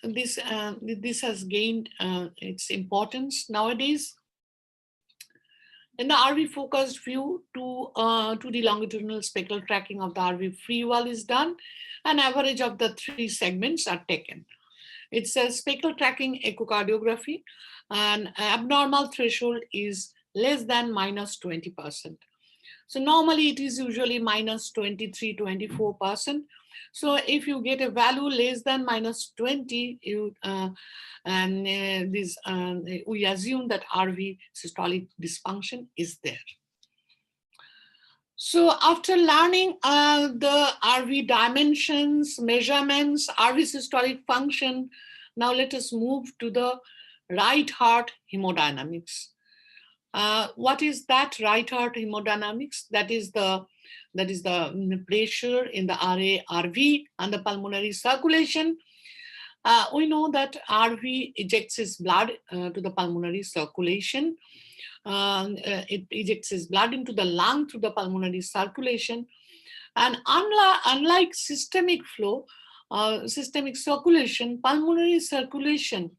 this has gained its importance nowadays. In the RV focused view, to the longitudinal specular tracking of the RV free wall is done, and average of the 3 segments are taken. It's a specular tracking echocardiography, and abnormal threshold is less than minus 20%. So normally it is usually minus 23, 24%. So if you get a value less than minus 20, we assume that RV systolic dysfunction is there. So after learning the RV dimensions, measurements, RV systolic function, now let us move to the right heart hemodynamics. What is that right heart hemodynamics? That is the pressure in the RV and the pulmonary circulation. We know that RV ejects its blood to the pulmonary circulation. It ejects its blood into the lung through the pulmonary circulation. And unlike systemic flow, systemic circulation, pulmonary circulation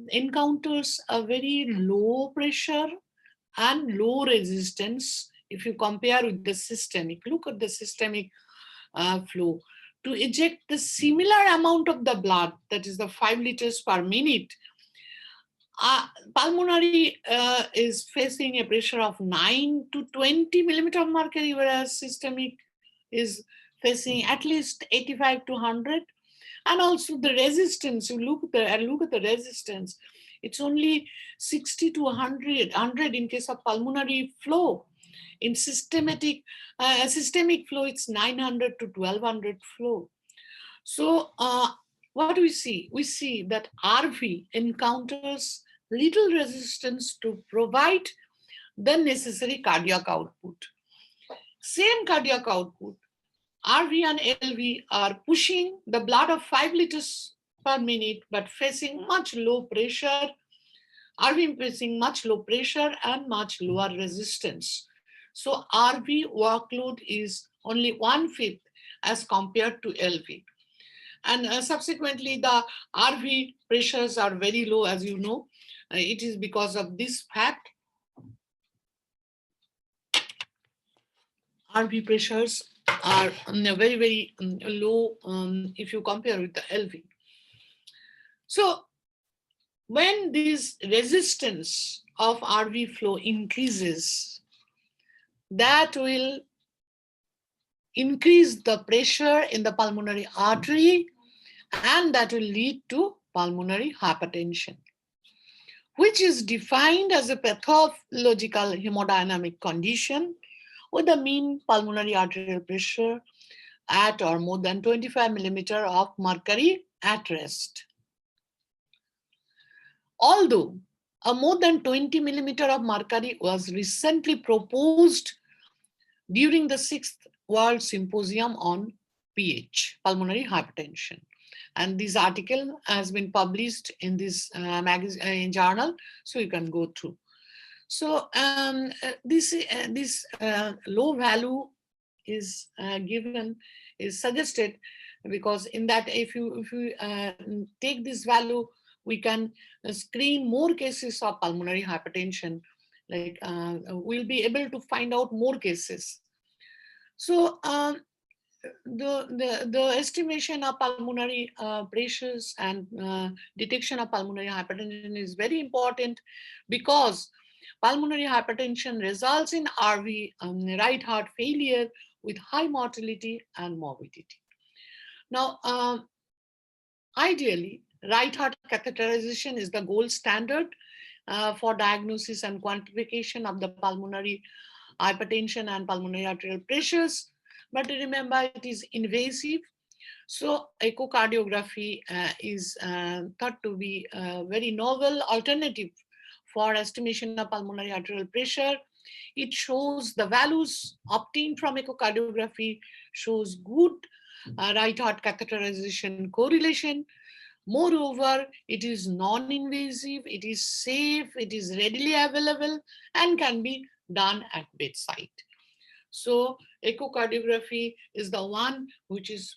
encounters a very low pressure and low resistance if you compare with the systemic. Look at the systemic flow. To eject the similar amount of the blood, that is the 5 liters per minute, pulmonary is facing a pressure of 9 to 20 millimeter of mercury, whereas systemic is facing at least 85 to 100. And also the resistance, you look at the resistance, it's only 60 to 100 in case of pulmonary flow. In systemic flow, it's 900 to 1200 flow. So what do we see? We see that RV encounters little resistance to provide the necessary cardiac output. Same cardiac output, RV and LV are pushing the blood of 5 liters per minute, but facing much low pressure, RV facing much low pressure and much lower resistance. So RV workload is only 1/5 as compared to LV. And subsequently, the RV pressures are very low, as you know. It is because of this fact. RV pressures are very, very low if you compare with the LV. So when this resistance of RV flow increases, that will increase the pressure in the pulmonary artery, and that will lead to pulmonary hypertension, which is defined as a pathological hemodynamic condition with a mean pulmonary arterial pressure at or more than 25 millimeter of mercury at rest. Although a more than 20 millimeter of mercury was recently proposed during the 6th World Symposium on PH, pulmonary hypertension. And this article has been published in this magazine journal, so you can go through. So this low value is suggested because in that if you take this value, we can screen more cases of pulmonary hypertension. Like we'll be able to find out more cases. So the estimation of pulmonary pressures and detection of pulmonary hypertension is very important because pulmonary hypertension results in RV, right heart failure with high mortality and morbidity. Now, ideally, right heart catheterization is the gold standard for diagnosis and quantification of the pulmonary hypertension and pulmonary arterial pressures. But remember, it is invasive. So echocardiography is thought to be a very novel alternative for estimation of pulmonary arterial pressure. It shows the values obtained from echocardiography shows good right heart catheterization correlation. Moreover, it is non-invasive, it is safe, it is readily available, and can be done at bedside. So echocardiography is the one which is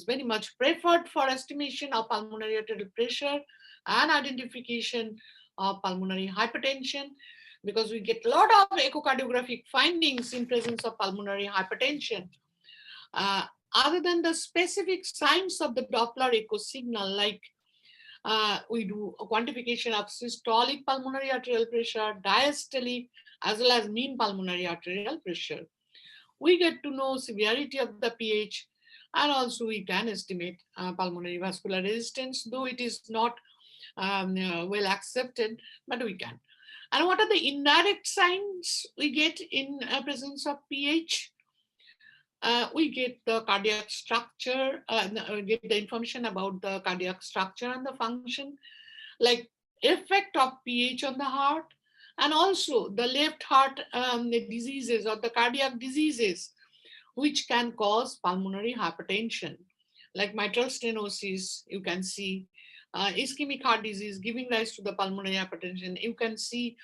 very much preferred for estimation of pulmonary arterial pressure and identification of pulmonary hypertension, because we get a lot of echocardiographic findings in presence of pulmonary hypertension. Other than the specific signs of the Doppler echo signal, like we do a quantification of systolic pulmonary arterial pressure, diastolic, as well as mean pulmonary arterial pressure. We get to know severity of the pH, and also we can estimate pulmonary vascular resistance, though it is not well accepted, but we can. And what are the indirect signs we get in presence of pH? We get the cardiac structure, we get the information about the cardiac structure and the function, like effect of pH on the heart, and also the left heart diseases or the cardiac diseases which can cause pulmonary hypertension, like mitral stenosis. You can see ischemic heart disease giving rise to the pulmonary hypertension. You can see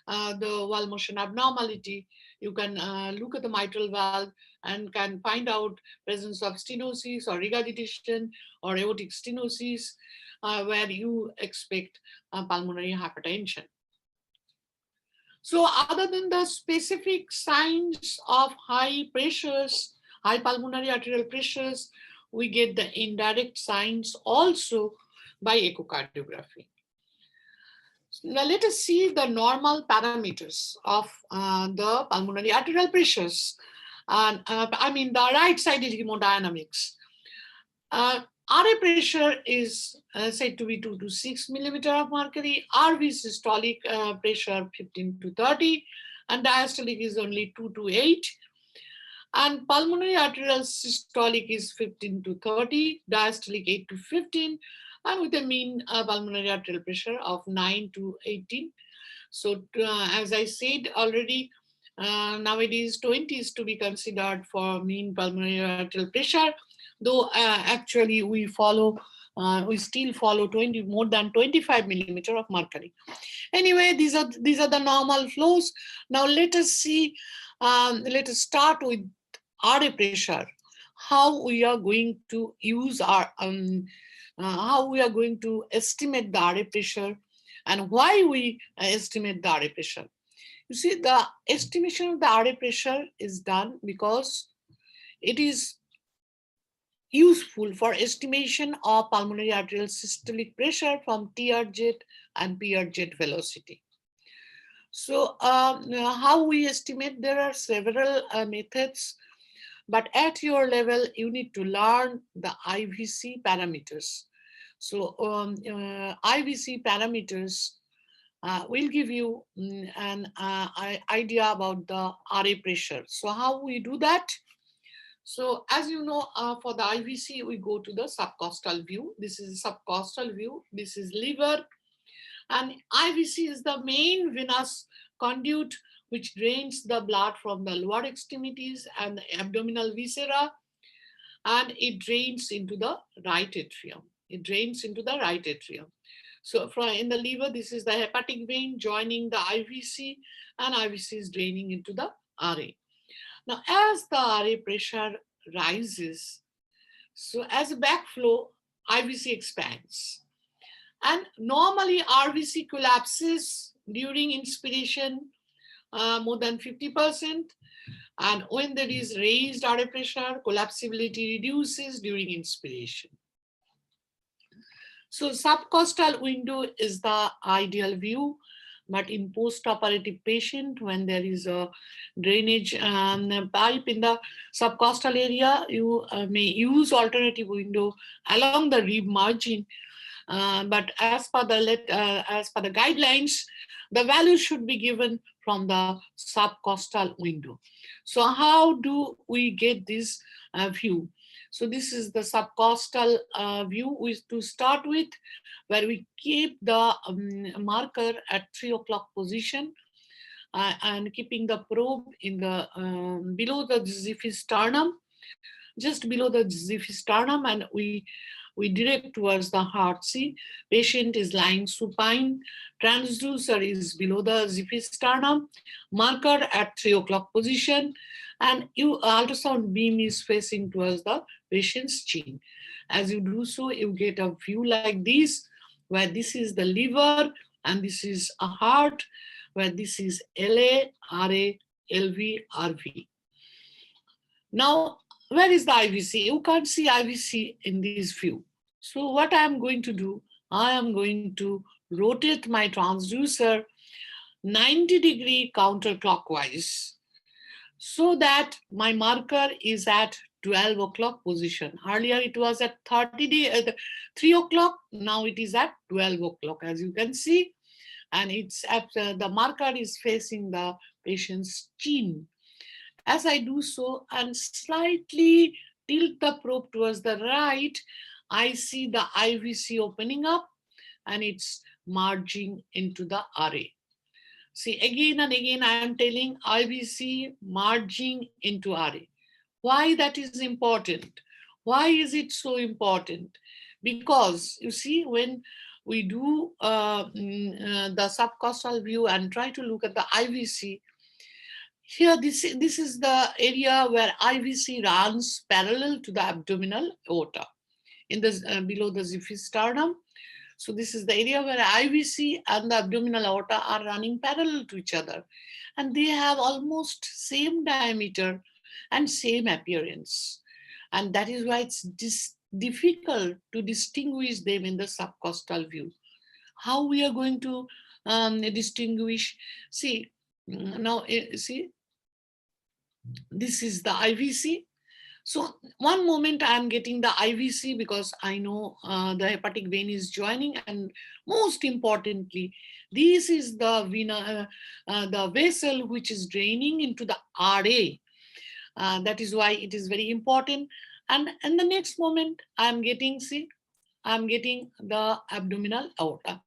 the valve motion abnormality. You can look at the mitral valve and can find out presence of stenosis or regurgitation or aortic stenosis where you expect pulmonary hypertension. So other than the specific signs of high pressures, high pulmonary arterial pressures, we get the indirect signs also by echocardiography. Now let us see the normal parameters of the pulmonary arterial pressures. I mean the right-sided hemodynamics. RA pressure is said to be 2 to 6 millimeter of mercury. RV systolic pressure 15 to 30, and diastolic is only 2 to 8. And pulmonary arterial systolic is 15 to 30, diastolic 8 to 15, and with a mean pulmonary arterial pressure of 9 to 18. So as I said already, nowadays 20 is to be considered for mean pulmonary arterial pressure, though actually we follow we still follow more than 25 millimeter of mercury. Anyway, these are the normal flows. Now let us see, let us start with RA pressure, how we are going to use our, how we are going to estimate the RA pressure and why we estimate the RA pressure. You see, the estimation of the RA pressure is done because it is useful for estimation of pulmonary arterial systolic pressure from TR jet and PR jet velocity. So how we estimate, there are several methods, but at your level, you need to learn the Ivc parameters. So Ivc parameters will give you an idea about the RA pressure. So how we do that? So as you know, for the Ivc, we go to the subcostal view. This is subcostal view. This is liver. And Ivc is the main venous conduit which drains the blood from the lower extremities and the abdominal viscera, and it drains into the right atrium. It drains into the right atrium. So in the liver, this is the hepatic vein joining the Ivc, and Ivc is draining into the RA. Now, as the RA pressure rises, so as a backflow, Ivc expands. And normally RVC collapses during inspiration more than 50%. And when there is raised RA pressure, collapsibility reduces during inspiration. So subcostal window is the ideal view, but in post-operative patient, when there is a drainage pipe in the subcostal area, you may use alternative window along the rib margin. But as per the guidelines, the value should be given from the subcostal window. So how do we get this view? So this is the subcostal view to start with, where we keep the marker at 3 o'clock position and keeping the probe in the below the xiphisternum, just below the xiphisternum, and we direct towards the heart. See, patient is lying supine, transducer is below the xiphisternum, marker at 3 o'clock position, and ultrasound beam is facing towards the patient's chin. As you do so, you get a view like this, where this is the liver and this is a heart, where this is LA, RA, LV, RV. Now, where is the Ivc? You can't see Ivc in this view. So what I am going to do, I am going to rotate my transducer 90-degree counterclockwise so that my marker is at 12 o'clock position. Earlier it was at 3 o'clock, now it is at 12 o'clock, as you can see. And it's at the marker is facing the patient's chin. As I do so and slightly tilt the probe towards the right, I see the Ivc opening up and it's merging into the RA. See, again and again I am telling Ivc merging into RA. Why that is important? Why is it so important? Because you see, when we do the subcostal view and try to look at the Ivc, here, this is the area where Ivc runs parallel to the abdominal aorta in the below the xiphisternum. So this is the area where Ivc and the abdominal aorta are running parallel to each other, and they have almost same diameter and same appearance, and that is why it's difficult to distinguish them in the subcostal view. How we are going to distinguish? See, now see. This is the Ivc. So one moment I am getting the Ivc because I know the hepatic vein is joining, and most importantly, this is the the vessel which is draining into the RA. That is why it is very important. And in the next moment, I am getting, see, I am getting the abdominal aorta.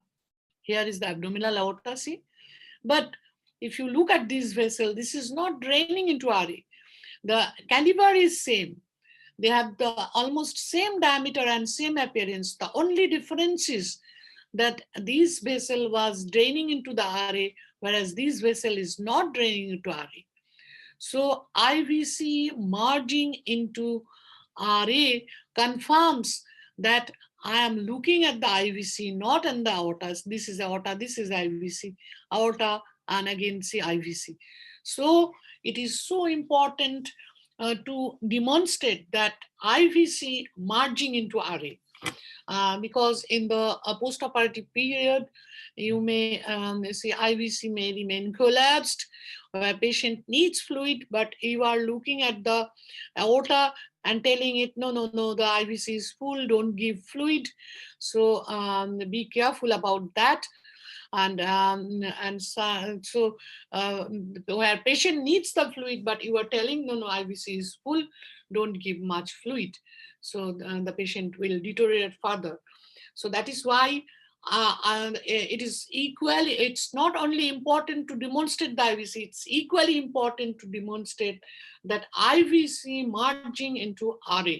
Here is the abdominal aorta, see. But if you look at this vessel, this is not draining into RA. The caliber is same. They have the almost same diameter and same appearance. The only difference is that this vessel was draining into the RA, whereas this vessel is not draining into RA. So IVC merging into RA confirms that I am looking at the IVC, not in the aorta. This is aorta, this is IVC, aorta, and again see IVC. So it is so important to demonstrate that IVC merging into RA. Because in the postoperative period, you may see IVC may remain collapsed, where patient needs fluid, but you are looking at the aorta and telling it, no, the IVC is full, don't give fluid. So be careful about that. And so where patient needs the fluid, but you are telling, no, IVC is full, don't give much fluid. So the patient will deteriorate further. So that is why it is equally, it's not only important to demonstrate the IVC, it's equally important to demonstrate that IVC merging into RA,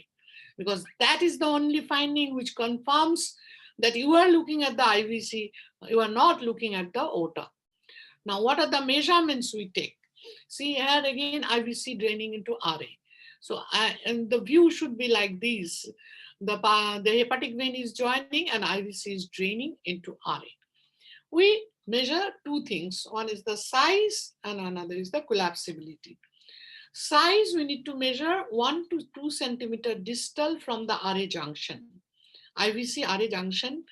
because that is the only finding which confirms that you are looking at the IVC, you are not looking at the aorta. Now, what are the measurements we take? See here again, IVC draining into RA. So and the view should be like this. The hepatic vein is joining and IVC is draining into RA. We measure two things. One is the size and another is the collapsibility. Size, we need to measure 1 to 2 centimeter distal from the RA junction. IVC RA junction,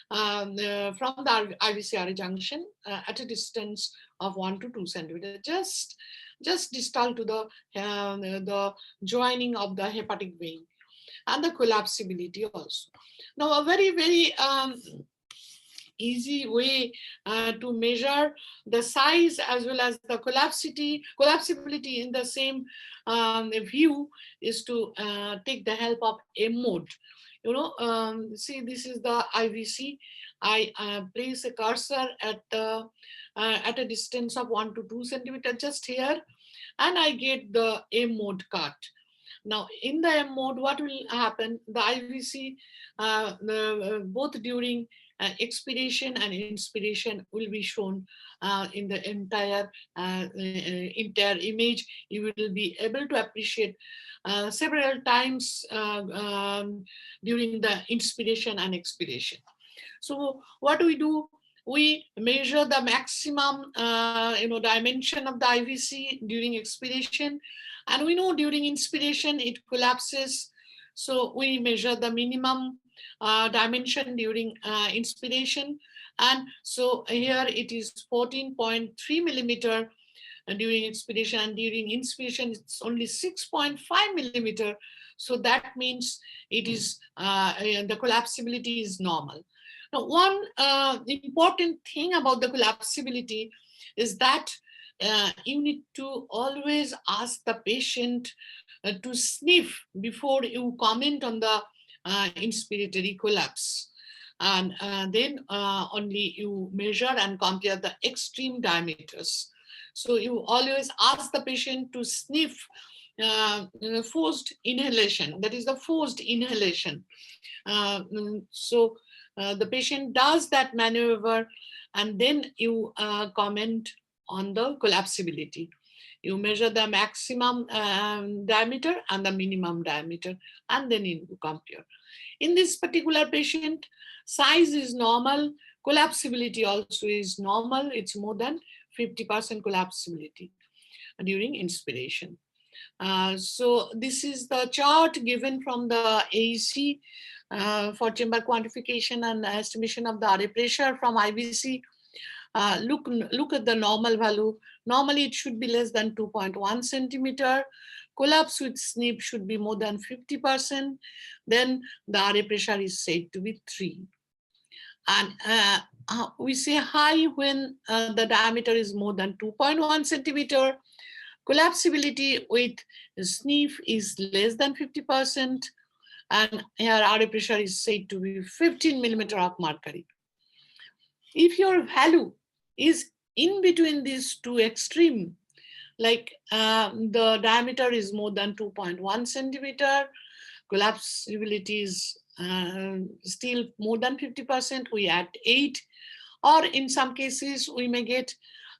from the IVC RA junction at a distance of 1 to 2 centimeter, just distal to the joining of the hepatic vein, and the collapsibility also. Now, a very, very easy way to measure the size as well as the collapsibility in the same view is to take the help of M mode. You know, see, this is the IVC. I place a cursor at a distance of 1 to 2 centimeter just here, and I get the M mode cut. Now, in the M mode, what will happen? The IVC, both during expiration and inspiration, will be shown in the entire image. You will be able to appreciate several times during the inspiration and expiration. So what we do, we measure the maximum dimension of the IVC during expiration, and we know during inspiration it collapses. So we measure the minimum dimension during inspiration, and so here it is 14.3 millimeter during expiration, and during inspiration it's only 6.5 millimeter. So that means it is the collapsibility is normal. Now, one important thing about the collapsibility is that you need to always ask the patient to sniff before you comment on the inspiratory collapse. And then only you measure and compare the extreme diameters. So you always ask the patient to sniff forced inhalation, that is the forced inhalation. So the patient does that maneuver, and then you comment on the collapsibility. You measure the maximum diameter and the minimum diameter, and then you compare. In this particular patient, size is normal, collapsibility also is normal. It's more than 50% collapsibility during inspiration. So this is the chart given from the AEC for chamber quantification and estimation of the RA pressure from IVC. Look at the normal value. Normally it should be less than 2.1 centimeter. Collapse with SNP should be more than 50%. Then the RA pressure is said to be 3. And we say high when the diameter is more than 2.1 centimeter. Collapsibility with SNP is less than 50%. And here RA pressure is said to be 15 millimeter of mercury. If your value is in between these two extremes, like the diameter is more than 2.1 centimeter, collapsibility is still more than 50%, we add 8. Or in some cases, we may get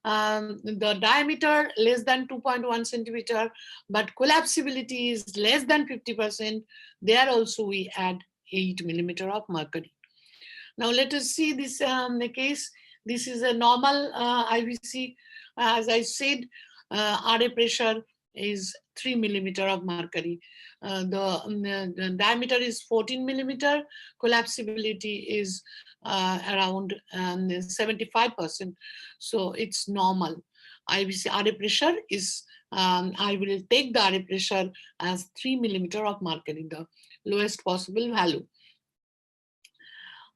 the diameter less than 2.1 centimeter, but collapsibility is less than 50%. There also we add 8 millimeter of mercury. Now let us see this case. This is a normal IVC. As I said, RA pressure is 3 millimeter of mercury. The diameter is 14 millimeter. Collapsibility is around 75%. So it's normal. IVC RA pressure is, I will take the RA pressure as 3 millimeter of mercury, the lowest possible value.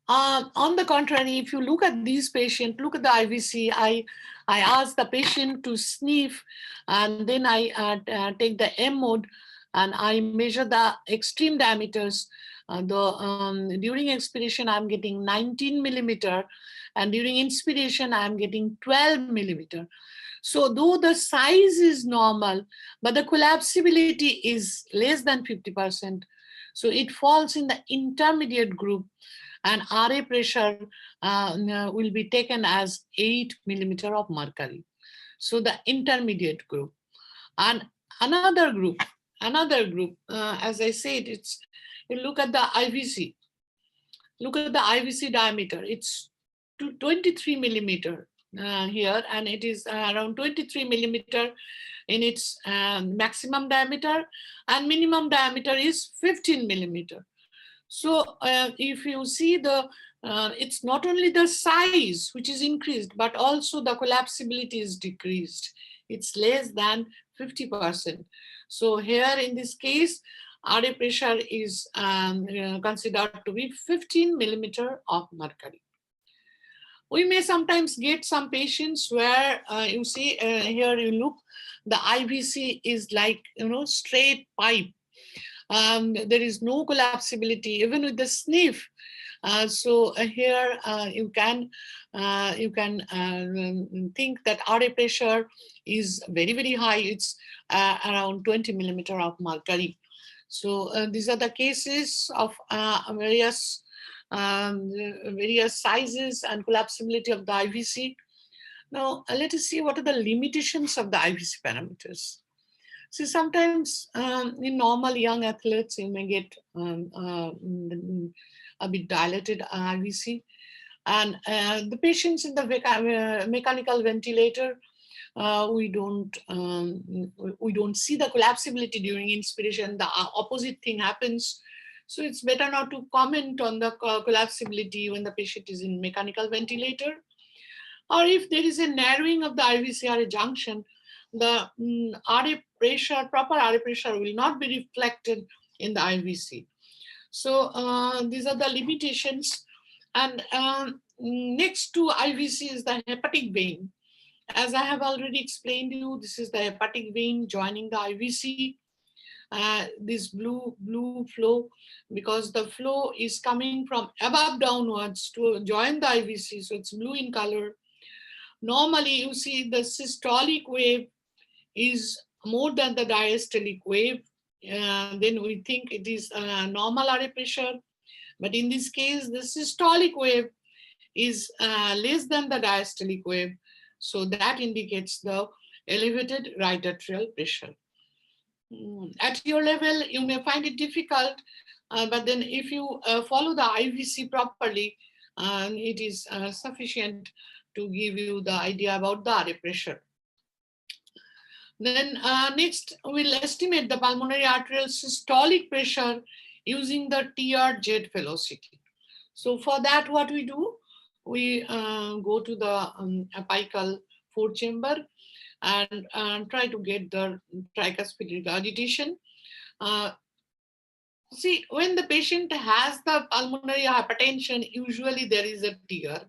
On the contrary, if you look at these patients, look at the IVC, I ask the patient to sniff, and then I take the M mode and I measure the extreme diameters. During expiration, I'm getting 19 millimeter, and during inspiration, I'm getting 12 millimeter. So though the size is normal, but the collapsibility is less than 50%. So it falls in the intermediate group, and RA pressure will be taken as 8 millimeter of mercury. So the intermediate group. And another group, as I said, it's, you look at the IVC. Look at the IVC diameter. It's 23 millimeter here, and it is around 23 millimeter in its maximum diameter, and minimum diameter is 15 millimeter. So if you see the, it's not only the size which is increased, but also the collapsibility is decreased. It's less than 50%. So here in this case, RA pressure is considered to be 15 millimeter of mercury. We may sometimes get some patients where you see here you look, the IVC is like, straight pipe. There is no collapsibility even with the sniff. So here you can think that RA pressure is very, very high. It's around 20 millimeter of mercury. So these are the cases of various sizes and collapsibility of the IVC. Now let us see what are the limitations of the IVC parameters. See, sometimes in normal young athletes, you may get a bit dilated IVC, and the patients in the mechanical ventilator, we don't see the collapsibility during inspiration. The opposite thing happens. So it's better not to comment on the collapsibility when the patient is in mechanical ventilator. Or if there is a narrowing of the IVC-RA junction, the RA pressure, proper RA pressure will not be reflected in the IVC. So these are the limitations. And next to IVC is the hepatic vein. As I have already explained to you, this is the hepatic vein joining the IVC. This blue flow, because the flow is coming from above downwards to join the IVC, so it's blue in color. Normally, you see the systolic wave is more than the diastolic wave. Then we think it is normal RA pressure. But in this case, the systolic wave is less than the diastolic wave. So that indicates the elevated right atrial pressure. At your level, you may find it difficult, but then if you follow the IVC properly, it is sufficient to give you the idea about the RA pressure. Then next, we'll estimate the pulmonary arterial systolic pressure using the TR jet velocity. So for that, what we do, we go to the apical 4-chamber and try to get the tricuspid regurgitation. See, when the patient has the pulmonary hypertension, usually there is a tear.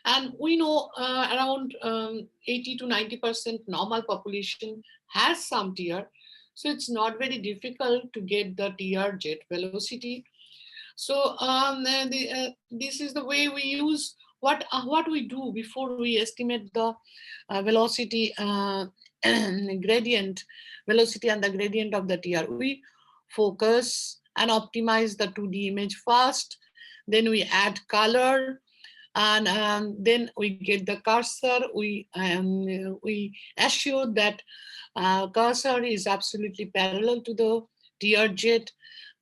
And we know around 80 to 90% normal population has some tear. So it's not very difficult to get the TR jet velocity. So this is the way we use what we do before we estimate the velocity gradient, velocity and the gradient of the TR. We focus and optimize the 2D image first. Then we add color, and then we get the cursor. We assure that cursor is absolutely parallel to the tear jet,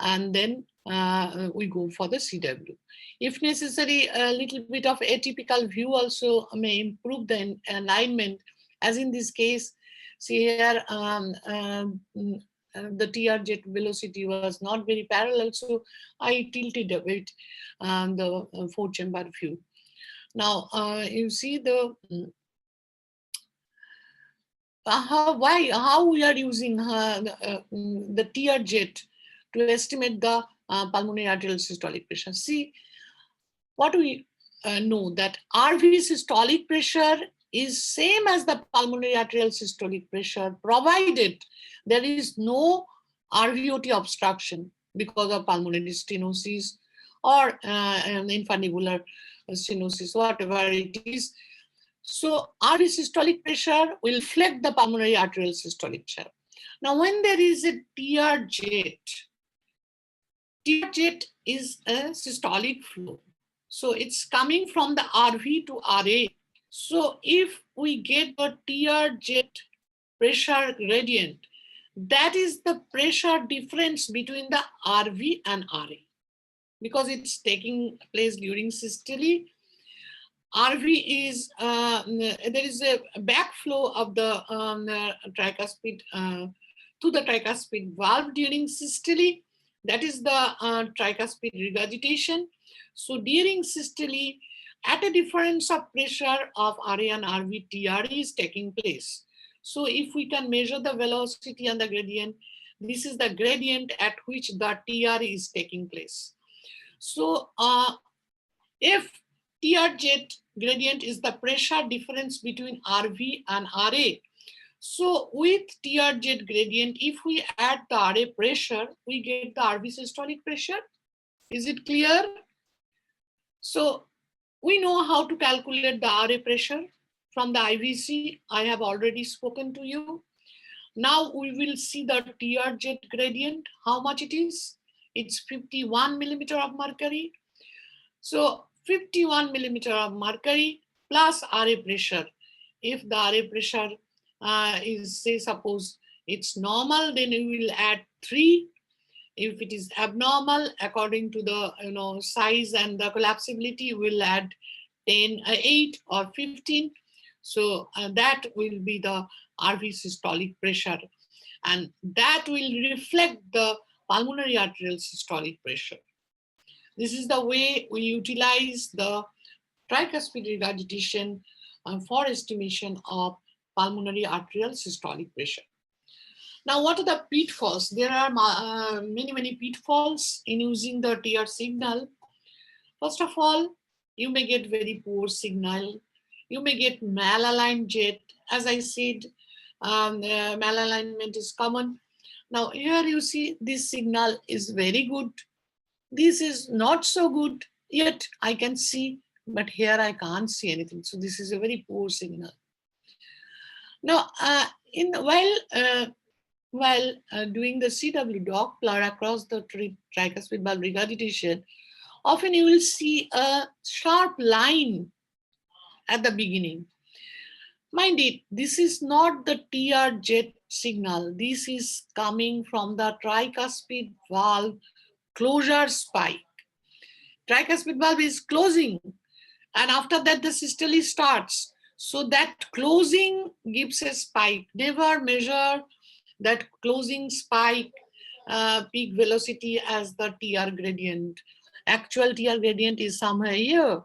and then we go for the CW. If necessary, a little bit of atypical view also may improve the alignment, as in this case. See here, the tear jet velocity was not very parallel, so I tilted a bit the 4-chamber view. Now you see the how we are using the tear jet to estimate the pulmonary arterial systolic pressure. See, what we know that RV systolic pressure is same as the pulmonary arterial systolic pressure, provided there is no RVOT obstruction because of pulmonary stenosis or infundibular stenosis, whatever it is. So RV systolic pressure will reflect the pulmonary arterial systolic pressure. Now, when there is a tear jet is a systolic flow. So it's coming from the RV to RA. So if we get the tear jet pressure gradient, that is the pressure difference between the RV and RA, because it's taking place during systole. RV is, there is a backflow of the tricuspid to the tricuspid valve during systole. That is the tricuspid regurgitation. So during systole, at a difference of pressure of RA and RV, TR is taking place. So if we can measure the velocity and the gradient, this is the gradient at which the TR is taking place. So if TR jet gradient is the pressure difference between RV and RA, so with TR jet gradient, if we add the RA pressure, we get the RV systolic pressure. Is it clear? So we know how to calculate the RA pressure from the IVC. I have already spoken to you. Now we will see the TR jet gradient, how much it is. It's 51 millimeter of mercury. So 51 millimeter of mercury plus RA pressure. If the RA pressure is, say, suppose it's normal, then we will add 3. If it is abnormal, according to the size and the collapsibility, we'll add 10, 8 or 15. So that will be the RV systolic pressure, and that will reflect the pulmonary arterial systolic pressure. This is the way we utilize the tricuspid regurgitation for estimation of pulmonary arterial systolic pressure. Now, what are the pitfalls? There are many pitfalls in using the TR signal. First of all, you may get very poor signal. You may get malaligned jet. As I said, malalignment is common. Now, here you see this signal is very good. This is not so good, yet I can see, but here I can't see anything. So this is a very poor signal. Now, while doing the CW Doppler across the tricuspid valve regurgitation, often you will see a sharp line at the beginning. Mind it, this is not the TR jet signal. This is coming from the tricuspid valve closure spike. Tricuspid valve is closing, and after that the systole starts. So that closing gives a spike. Never measure that closing spike peak velocity as the TR gradient. Actual TR gradient is somewhere here.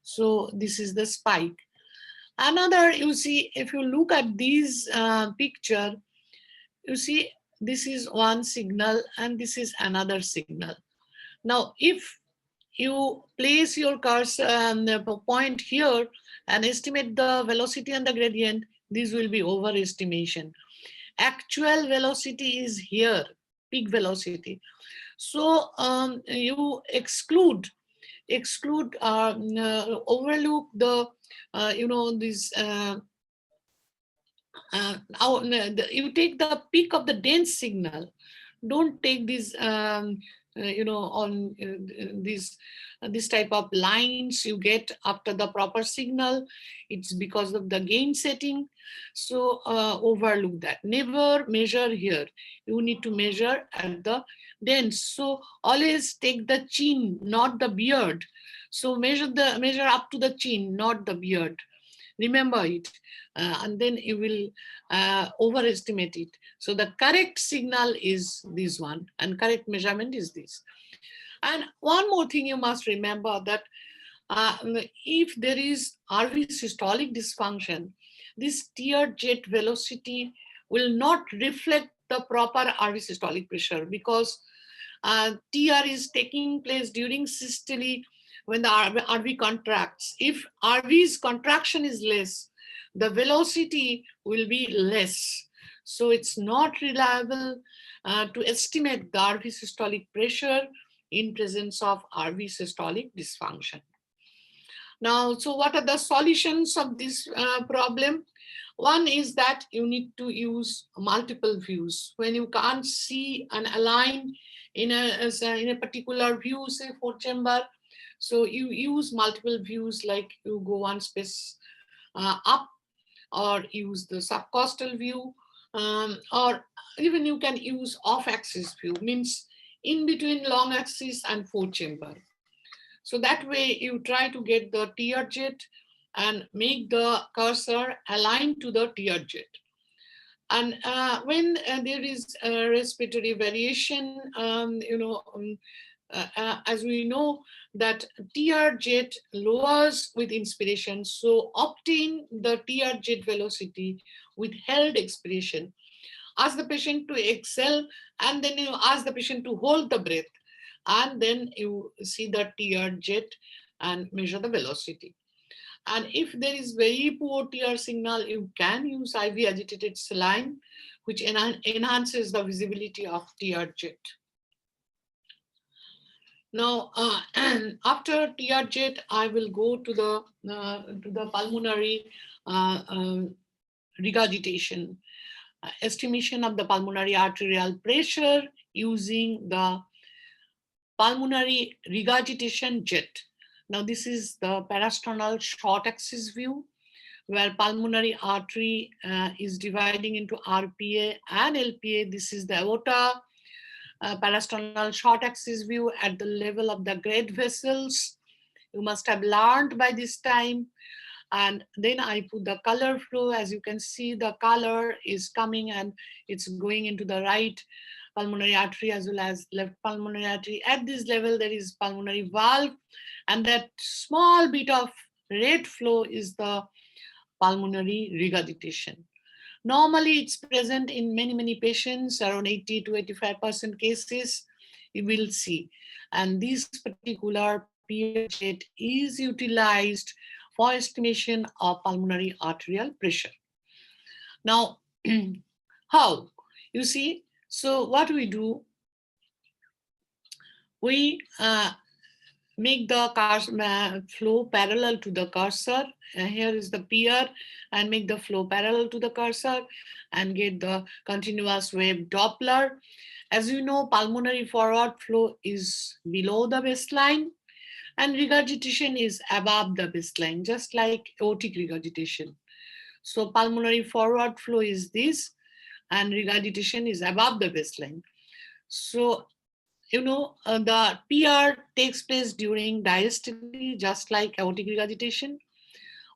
So this is the spike. Another, you see, if you look at this picture, you see this is one signal and this is another signal. Now, if you place your cursor point here and estimate the velocity and the gradient, this will be overestimation. Actual velocity is here, peak velocity. So you overlook the you take the peak of the dense signal. Don't take this on this type of lines you get after the proper signal. It's because of the gain setting. So overlook that. Never measure here. You need to measure at the dense. So always take the chin, not the beard. So measure up to the chin, not the beard. Remember it, and then you will overestimate it. So the correct signal is this one, and correct measurement is this. And one more thing you must remember, that if there is RV systolic dysfunction, this tear jet velocity will not reflect the proper RV systolic pressure, because TR is taking place during systole when the RV contracts. If RV's contraction is less, the velocity will be less. So it's not reliable to estimate the RV systolic pressure in presence of RV systolic dysfunction. Now, so what are the solutions of this problem? One is that you need to use multiple views. When you can't see and align in a particular view, say 4 chamber, so you use multiple views, like you go one space up, or use the subcostal view, or even you can use off-axis view, means in between long axis and 4 chamber. So that way you try to get the tear jet and make the cursor aligned to the tear jet. And when there is a respiratory variation, as we know that tear jet lowers with inspiration, so obtain the tear jet velocity with held expiration. Ask the patient to exhale, and then you ask the patient to hold the breath, and then you see the tear jet and measure the velocity. And if there is very poor tear signal, you can use IV agitated saline, which enhances the visibility of tear jet. Now, and after tear jet, I will go to the pulmonary regurgitation, estimation of the pulmonary arterial pressure using the pulmonary regurgitation jet. Now, this is the parasternal short axis view, where pulmonary artery is dividing into RPA and LPA. This is the aorta. Parasternal short axis view at the level of the great vessels. You must have learned by this time. And then I put the color flow. As you can see, the color is coming and it's going into the right pulmonary artery as well as left pulmonary artery. At this level, there is pulmonary valve, and that small bit of red flow is the pulmonary regurgitation. Normally, it's present in many patients, around 80 to 85% cases, you will see. And this particular PA jet is utilized for estimation of pulmonary arterial pressure. Now, how? You see, so what we do, we make the flow parallel to the cursor. Here is the pier, and make the flow parallel to the cursor and get the continuous wave Doppler. As you know, pulmonary forward flow is below the baseline and regurgitation is above the baseline, just like aortic regurgitation. So pulmonary forward flow is this, and regurgitation is above the baseline. So the PR takes place during diastole, just like aortic regurgitation.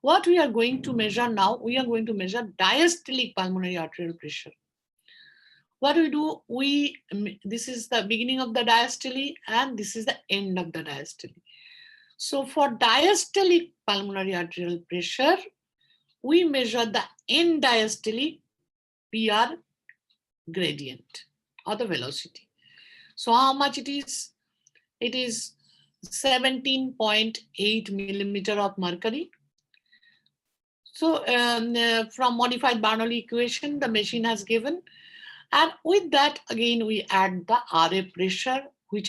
What we are going to measure now, we are going to measure diastolic pulmonary arterial pressure. What we do, this is the beginning of the diastole and this is the end of the diastole. So for diastolic pulmonary arterial pressure, we measure the end diastole PR gradient or the velocity. So how much it is? It is 17.8 millimeter of mercury. So from modified Bernoulli equation, the machine has given. And with that, again, we add the RA pressure, which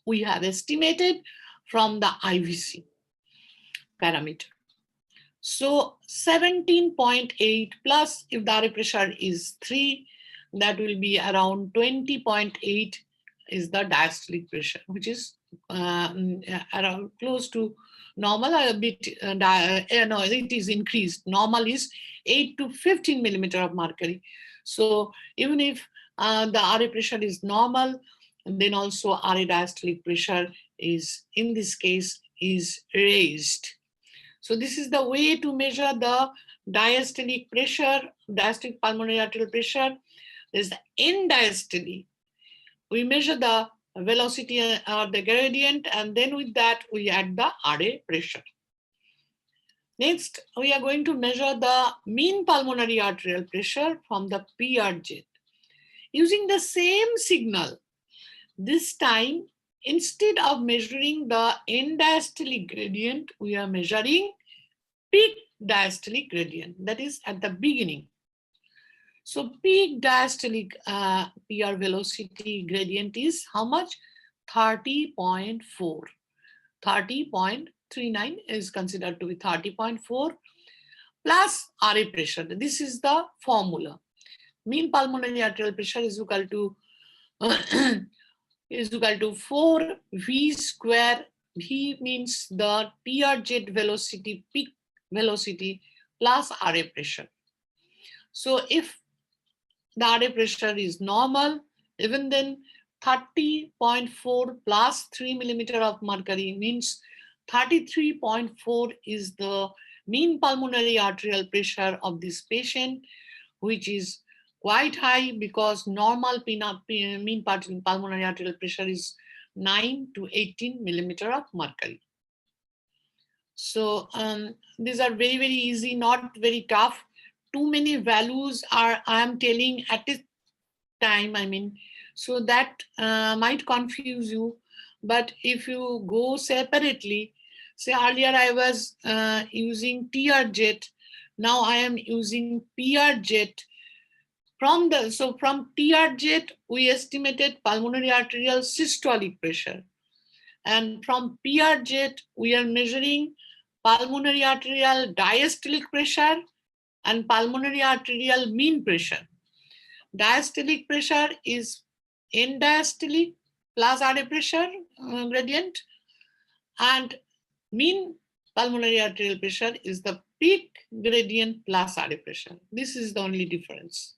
we have estimated from the Ivc parameter. So 17.8 plus, if the RA pressure is 3, that will be around 20.8 is the diastolic pressure, which is around close to normal, a bit, no, it is increased. Normal is 8 to 15 millimeter of mercury. So even if the RA pressure is normal, then also RA diastolic pressure is, in this case, is raised. So this is the way to measure the diastolic pressure, diastolic pulmonary arterial pressure. There's the end diastole. We measure the velocity or the gradient, and then with that we add the RA pressure. Next, we are going to measure the mean pulmonary arterial pressure from the PRJ. Using the same signal, this time, instead of measuring the end diastolic gradient, we are measuring peak diastolic gradient, that is at the beginning. So peak diastolic PR velocity gradient is how much? 30.4. 30.39 is considered to be 30.4 plus RA pressure. This is the formula. Mean pulmonary arterial pressure is equal to 4 V square. V means the PRZ velocity, peak velocity plus RA pressure. So if the RA pressure is normal, even then 30.4 plus 3 millimeter of mercury means 33.4 is the mean pulmonary arterial pressure of this patient, which is quite high because normal mean pulmonary arterial pressure is 9 to 18 millimeter of mercury. So these are very, very easy, not very tough. Too many values I am telling at a time, so that might confuse you. But if you go separately, say earlier I was using TRZ, now I am using PRZ. From TRZ, we estimated pulmonary arterial systolic pressure. And from PRZ, we are measuring pulmonary arterial diastolic pressure and pulmonary arterial mean pressure. Diastolic pressure is end diastolic plus RA pressure gradient, and mean pulmonary arterial pressure is the peak gradient plus RA pressure. This is the only difference.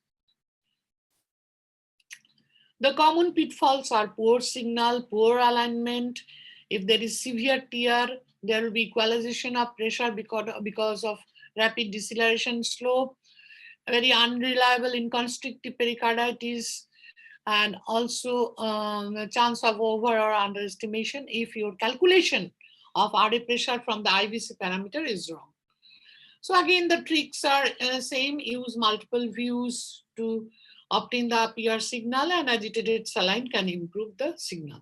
The common pitfalls are poor signal, poor alignment. If there is severe tear, there will be equalization of pressure because of rapid deceleration slope, very unreliable inconstrictive pericarditis, and also a chance of over or underestimation if your calculation of RA pressure from the Ivc parameter is wrong. So again, the tricks are same, use multiple views to obtain the PR signal, and agitated saline can improve the signal.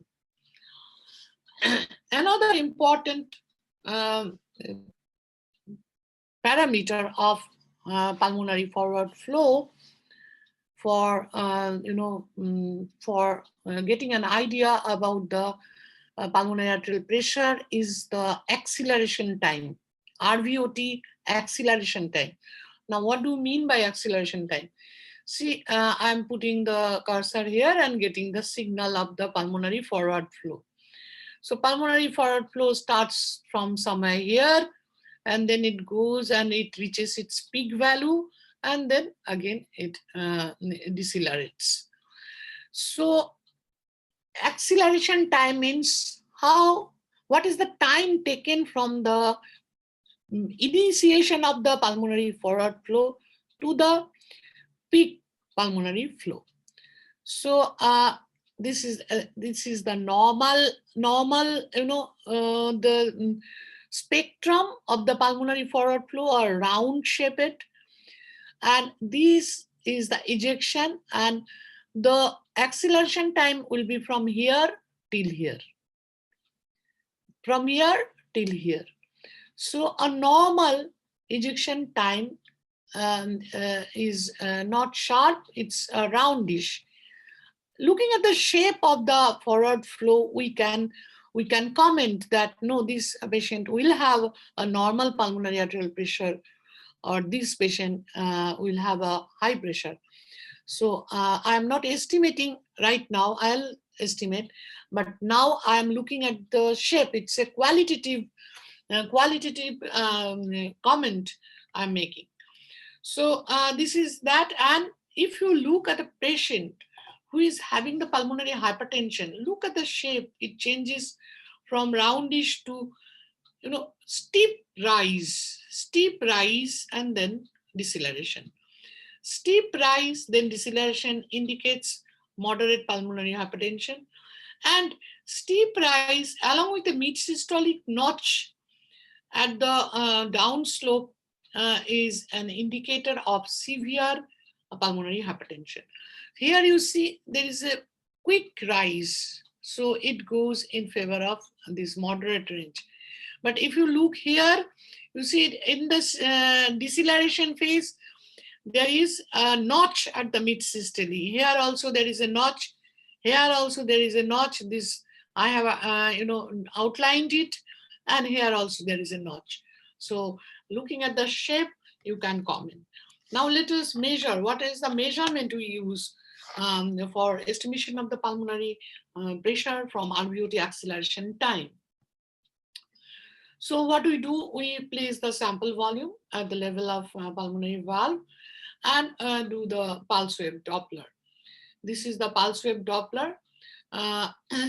Another important parameter of pulmonary forward flow for getting an idea about the pulmonary arterial pressure is the acceleration time, RVOT acceleration time. Now, what do you mean by acceleration time? See, I'm putting the cursor here and getting the signal of the pulmonary forward flow. So pulmonary forward flow starts from somewhere here, and then it goes and it reaches its peak value, and then again it decelerates. So acceleration time means what is the time taken from the initiation of the pulmonary forward flow to the peak pulmonary flow. So this is the normal the spectrum of the pulmonary forward flow are round shaped, and this is the ejection, and the acceleration time will be from here till here, from here till here. So a normal ejection time is not sharp, it's roundish. Looking at the shape of the forward flow, we can comment that no, this patient will have a normal pulmonary arterial pressure, or this patient will have a high pressure. So I'm not estimating right now. I'll estimate, but now I am looking at the shape. It's a qualitative comment I'm making. So this is that. And if you look at a patient who is having the pulmonary hypertension, look at the shape. It changes from roundish to, steep rise, and then deceleration. Steep rise, then deceleration indicates moderate pulmonary hypertension. And steep rise along with the mid-systolic notch at the downslope is an indicator of severe pulmonary hypertension. Here you see there is a quick rise, so it goes in favor of this moderate range. But if you look here, you see it in this deceleration phase, there is a notch at the mid-systole. Here also there is a notch. Here also there is a notch. This I have outlined it, and here also there is a notch. So looking at the shape, you can comment. Now let us measure. What is the measurement we use for estimation of the pulmonary pressure from RVOT acceleration time? So what we do, we place the sample volume at the level of pulmonary valve and do the pulse wave Doppler. This is the pulse wave Doppler.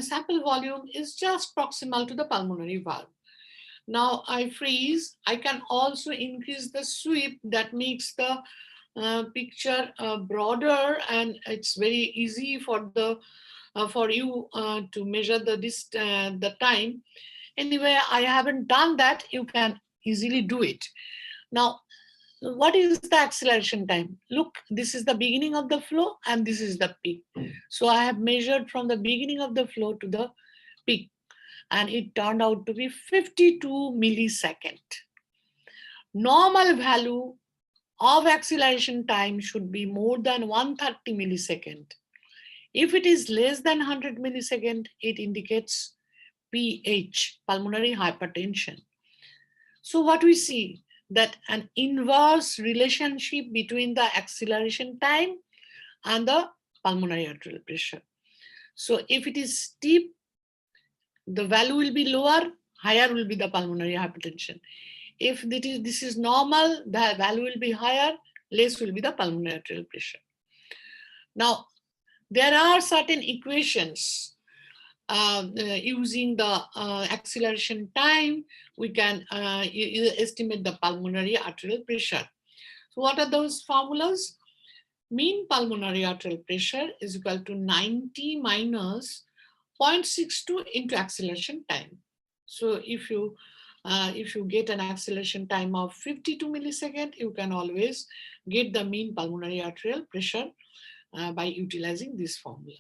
Sample volume is just proximal to the pulmonary valve. Now I freeze. I can also increase the sweep. That makes the picture broader, and it's very easy for you to measure the time. Anyway, I haven't done that. You can easily do it. Now, what is the acceleration time? Look, this is the beginning of the flow and this is the peak. So I have measured from the beginning of the flow to the peak, and it turned out to be 52 millisecond. Normal value of acceleration time should be more than 130 millisecond. If it is less than 100 millisecond, it indicates PH, pulmonary hypertension. So what we see, that an inverse relationship between the acceleration time and the pulmonary arterial pressure. So if it is steep, the value will be lower, higher will be the pulmonary hypertension. If this is normal, the value will be higher, less will be the pulmonary arterial pressure. Now, there are certain equations using the acceleration time, we can estimate the pulmonary arterial pressure. So what are those formulas? Mean pulmonary arterial pressure is equal to 90 minus 0.62 into acceleration time. So if you get an acceleration time of 52 milliseconds, you can always get the mean pulmonary arterial pressure by utilizing this formula.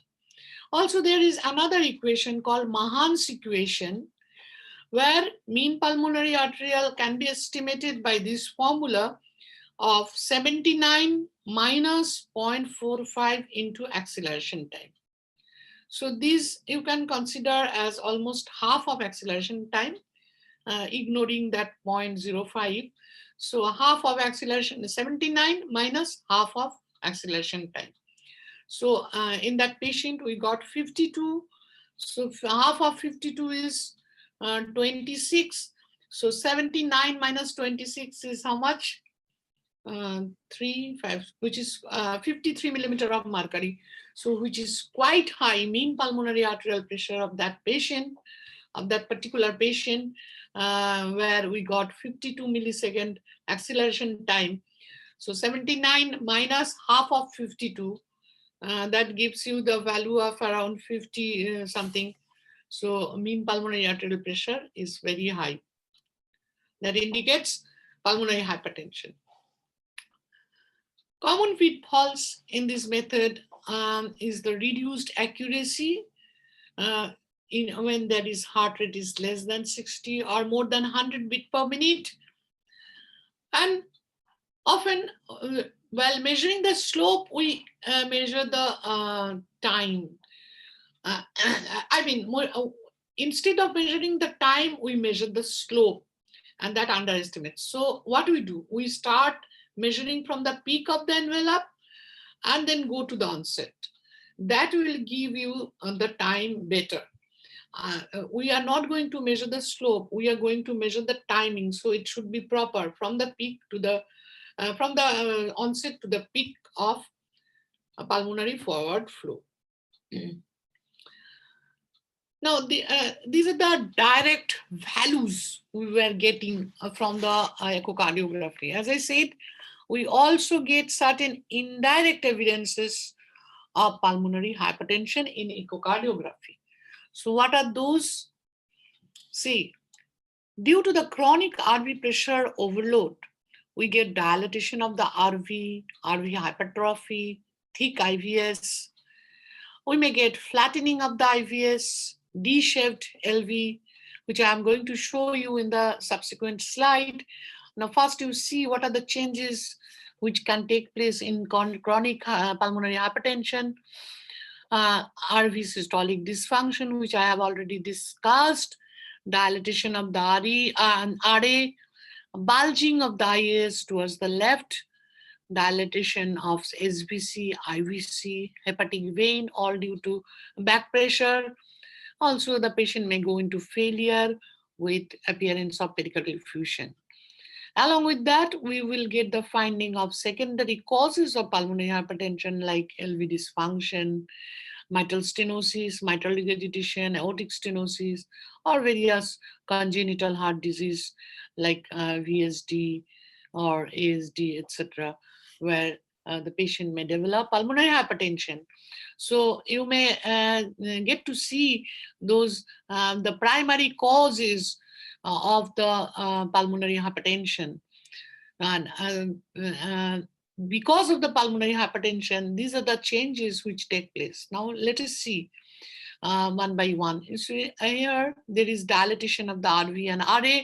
Also, there is another equation called Mahan's equation, where mean pulmonary arterial can be estimated by this formula of 79 minus 0.45 into acceleration time. So these you can consider as almost half of acceleration time, ignoring that 0.05. So half of acceleration is 79 minus half of acceleration time. So in that patient, we got 52. So half of 52 is 26. So 79 minus 26 is how much? 3.5, which is 53 millimeter of mercury. So which is quite high mean pulmonary arterial pressure of that patient, of that particular patient, where we got 52 millisecond acceleration time. So 79 minus half of 52. That gives you the value of around 50 something. So mean pulmonary arterial pressure is very high. That indicates pulmonary hypertension. Common pitfalls in this method is the reduced accuracy when there is heart rate is less than 60 or more than 100 beats per minute. And often, while measuring the slope, we measure the time. Instead of measuring the time, we measure the slope, and that underestimates. So what we do, we start measuring from the peak of the envelope and then go to the onset. That will give you the time better. We are not going to measure the slope. We are going to measure the timing. So it should be proper from the peak to the, from the onset to the peak of a pulmonary forward flow. Now, these are the direct values we were getting from the echocardiography. As I said, we also get certain indirect evidences of pulmonary hypertension in echocardiography. So what are those? See, due to the chronic RV pressure overload, we get dilatation of the RV hypertrophy, thick IVS. We may get flattening of the IVS, D-shaped LV, which I am going to show you in the subsequent slide. Now, first you see what are the changes which can take place in chronic pulmonary hypertension, RV systolic dysfunction, which I have already discussed, dilatation of the RA, bulging of the IAS towards the left, dilatation of SVC, IVC, hepatic vein, all due to back pressure. Also, the patient may go into failure with appearance of pericardial effusion. Along with that, we will get the finding of secondary causes of pulmonary hypertension like LV dysfunction, mitral stenosis, mitral regurgitation, aortic stenosis, or various congenital heart disease like VSD or ASD, etc., where the patient may develop pulmonary hypertension. So you may get to see those, the primary causes of the pulmonary hypertension. And because of the pulmonary hypertension, these are the changes which take place. Now let us see one by one. You see here, there is dilatation of the RV and RA,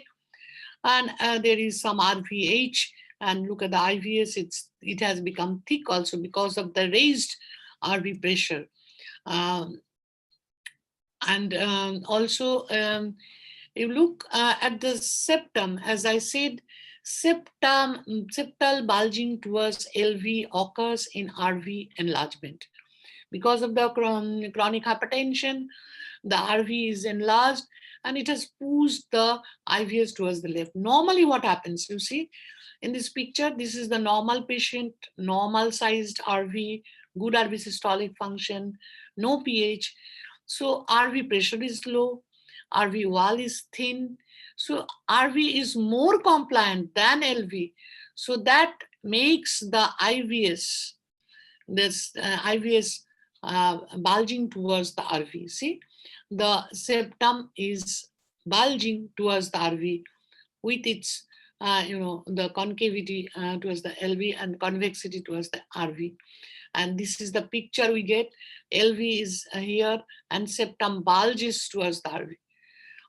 and there is some RVH, and look at the IVS, it has become thick also because of the raised RV pressure. Also, you look at the septum, as I said, septal bulging towards LV occurs in RV enlargement. Because of the chronic hypertension, the RV is enlarged and it has pushed the IVS towards the left. Normally what happens, you see, in this picture, this is the normal patient, normal sized RV, good RV systolic function, no pH. So RV pressure is low, RV wall is thin. So RV is more compliant than LV. So that makes the IVS, this IVS bulging towards the RV. See, the septum is bulging towards the RV with its, the concavity towards the LV and convexity towards the RV. And this is the picture we get. LV is here and septum bulges towards the RV.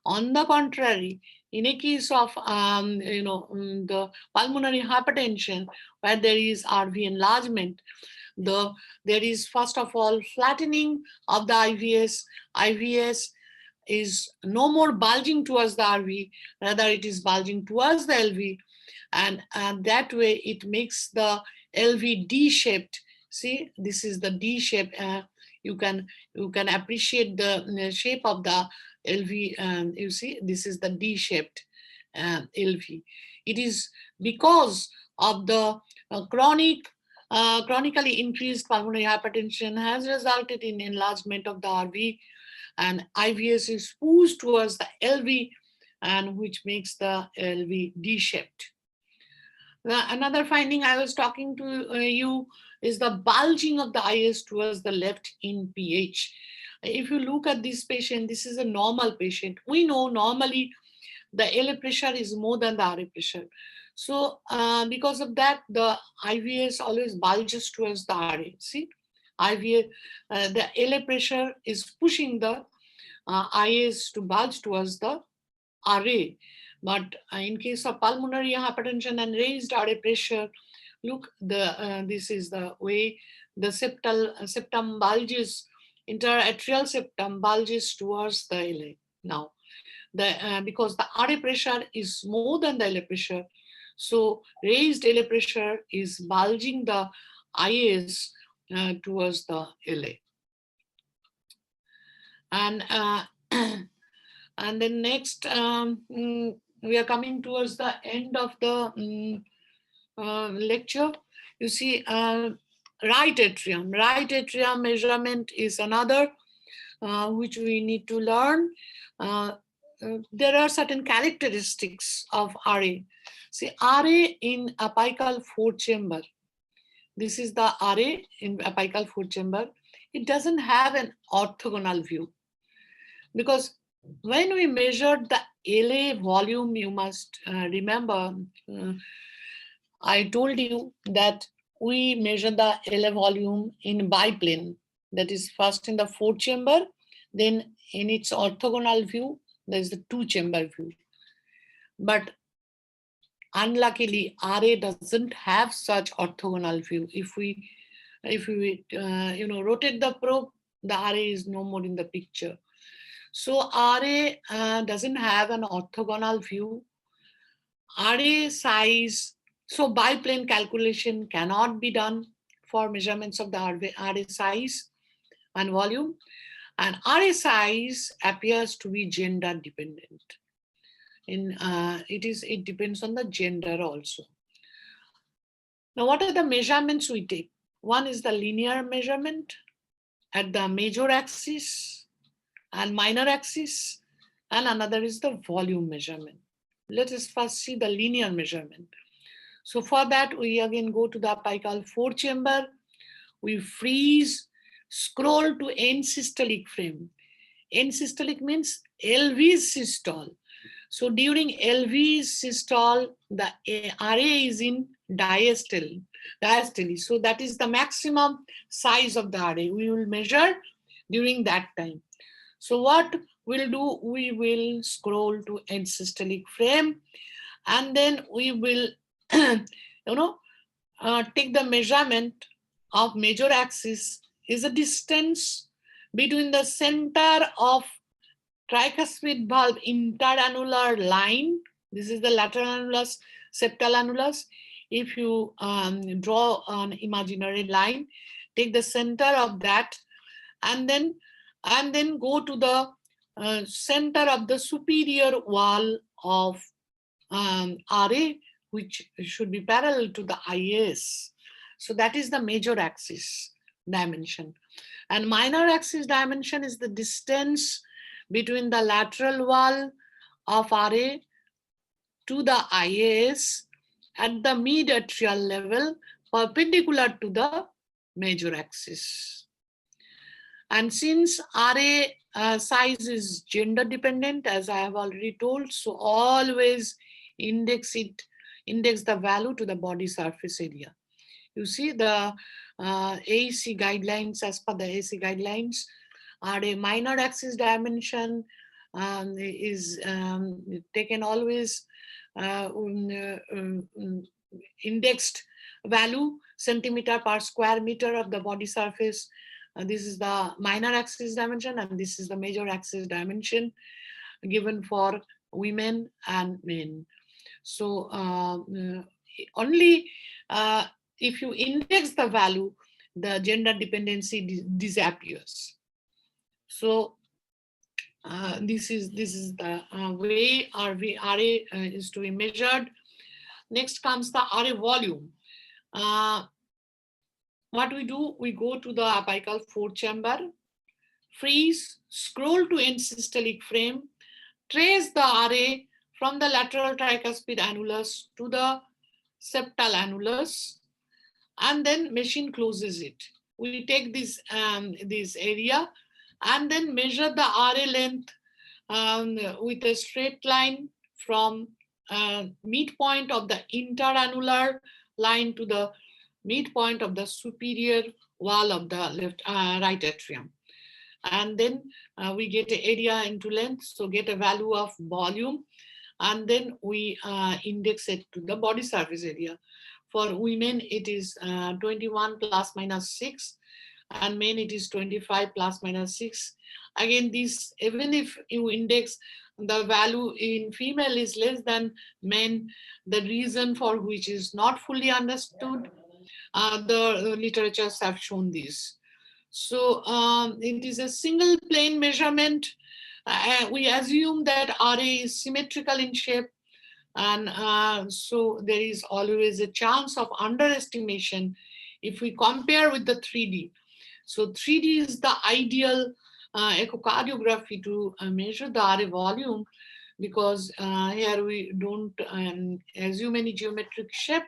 On the contrary, in a case of the pulmonary hypertension, where there is RV enlargement, there is first of all flattening of the IVS. IVS is no more bulging towards the RV, rather it is bulging towards the LV, and that way it makes the LV D-shaped. See, this is the D shape. You can appreciate the shape of the LV. You see, this is the D-shaped LV. It is because of the chronically increased pulmonary hypertension has resulted in enlargement of the RV, and IVS is pushed towards the LV, and which makes the LV D-shaped. Another finding I was talking to you is the bulging of the IS towards the left in pH. If you look at this patient, this is a normal patient. We know normally the LA pressure is more than the RA pressure. So because of that, the IVS always bulges towards the RA. See, IVS, the LA pressure is pushing the IS to bulge towards the RA. But in case of pulmonary hypertension and raised RA pressure, look, this is the way the septum bulges, interarterial septum bulges towards the LA. Now, because the RA pressure is more than the LA pressure, so raised LA pressure is bulging the IS towards the LA. And and then next, we are coming towards the end of the lecture. You see, right atrium. Right atrium measurement is another which we need to learn. There are certain characteristics of RA. See, RA in apical fourth chamber. This is the RA in apical fourth chamber. It doesn't have an orthogonal view, because when we measured the LA volume, you must remember, I told you that we measure the LA volume in biplane. That is first in the fourth chamber, then in its orthogonal view, there is the two chamber view. But unluckily, RA doesn't have such orthogonal view. If we rotate the probe, the RA is no more in the picture. So RA doesn't have an orthogonal view. RA size, so biplane calculation cannot be done for measurements of the RA size and volume. And RA size appears to be gender dependent. It depends on the gender also. Now, what are the measurements we take? One is the linear measurement at the major axis and minor axis, and another is the volume measurement. Let us first see the linear measurement. So for that, we again go to the apical fourth chamber. We freeze, scroll to end systolic frame. End systolic means LV systole. So during LV systole, the RA is in diastole. So that is the maximum size of the RA. We will measure during that time. So what we'll do, we will scroll to end systolic frame, and then we will take the measurement of major axis is a distance between the center of tricuspid valve interannular line. This is the lateral annulus, septal annulus. If you draw an imaginary line, take the center of that, and then go to the center of the superior wall of RA, which should be parallel to the IAS. So that is the major axis dimension. And minor axis dimension is the distance between the lateral wall of RA to the IAS at the mid-atrial level, perpendicular to the major axis. And since RA size is gender dependent, as I have already told, so always index the value to the body surface area. You see the AAC guidelines, as per the AAC guidelines, RA minor axis dimension is taken always indexed value, centimeter per square meter of the body surface. This is the minor axis dimension, and this is the major axis dimension given for women and men. So only if you index the value, the gender dependency disappears. So this is the way RA is to be measured. Next comes the RA volume. What we do, we go to the apical fourth chamber, freeze, scroll to end systolic frame, trace the RA from the lateral tricuspid annulus to the septal annulus, and then machine closes it. We take this area and then measure the RA length with a straight line from midpoint of the interannular line to the midpoint of the superior wall of the right atrium. And then we get an area into length, so get a value of volume, and then we index it to the body surface area. For women, it is 21 plus minus 6, and men it is 25 plus minus 6. Again, this, even if you index the value in female is less than men, the reason for which is not fully understood. The literatures have shown this. So it is a single plane measurement. We assume that RA is symmetrical in shape, and so there is always a chance of underestimation if we compare with the 3D. So 3D is the ideal echocardiography to measure the RA volume, because here we don't assume any geometric shape,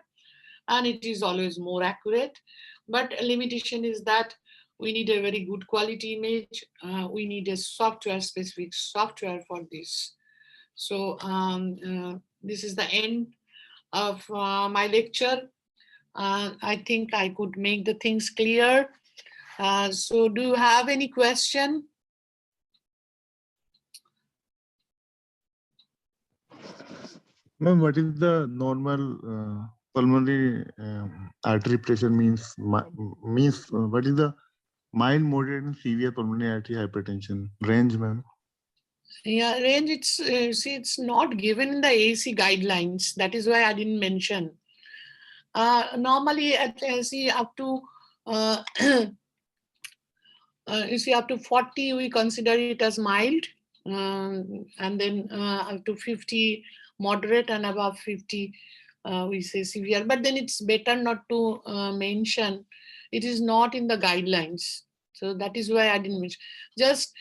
and it is always more accurate. But a limitation is that we need a very good quality image. We need a software, specific software for this. So this is the end of my lecture. I think I could make the things clear. So do you have any question? Ma'am, what is the normal pulmonary artery pressure means? What is the mild, moderate, and severe pulmonary artery hypertension range, ma'am? Yeah, range, it's not given in the AC guidelines. That is why I didn't mention. Normally at AC up to you see, up to 40 we consider it as mild, and then up to 50 moderate, and above 50 we say severe. But then it's better not to mention. It is not in the guidelines, so that is why I didn't mention. Just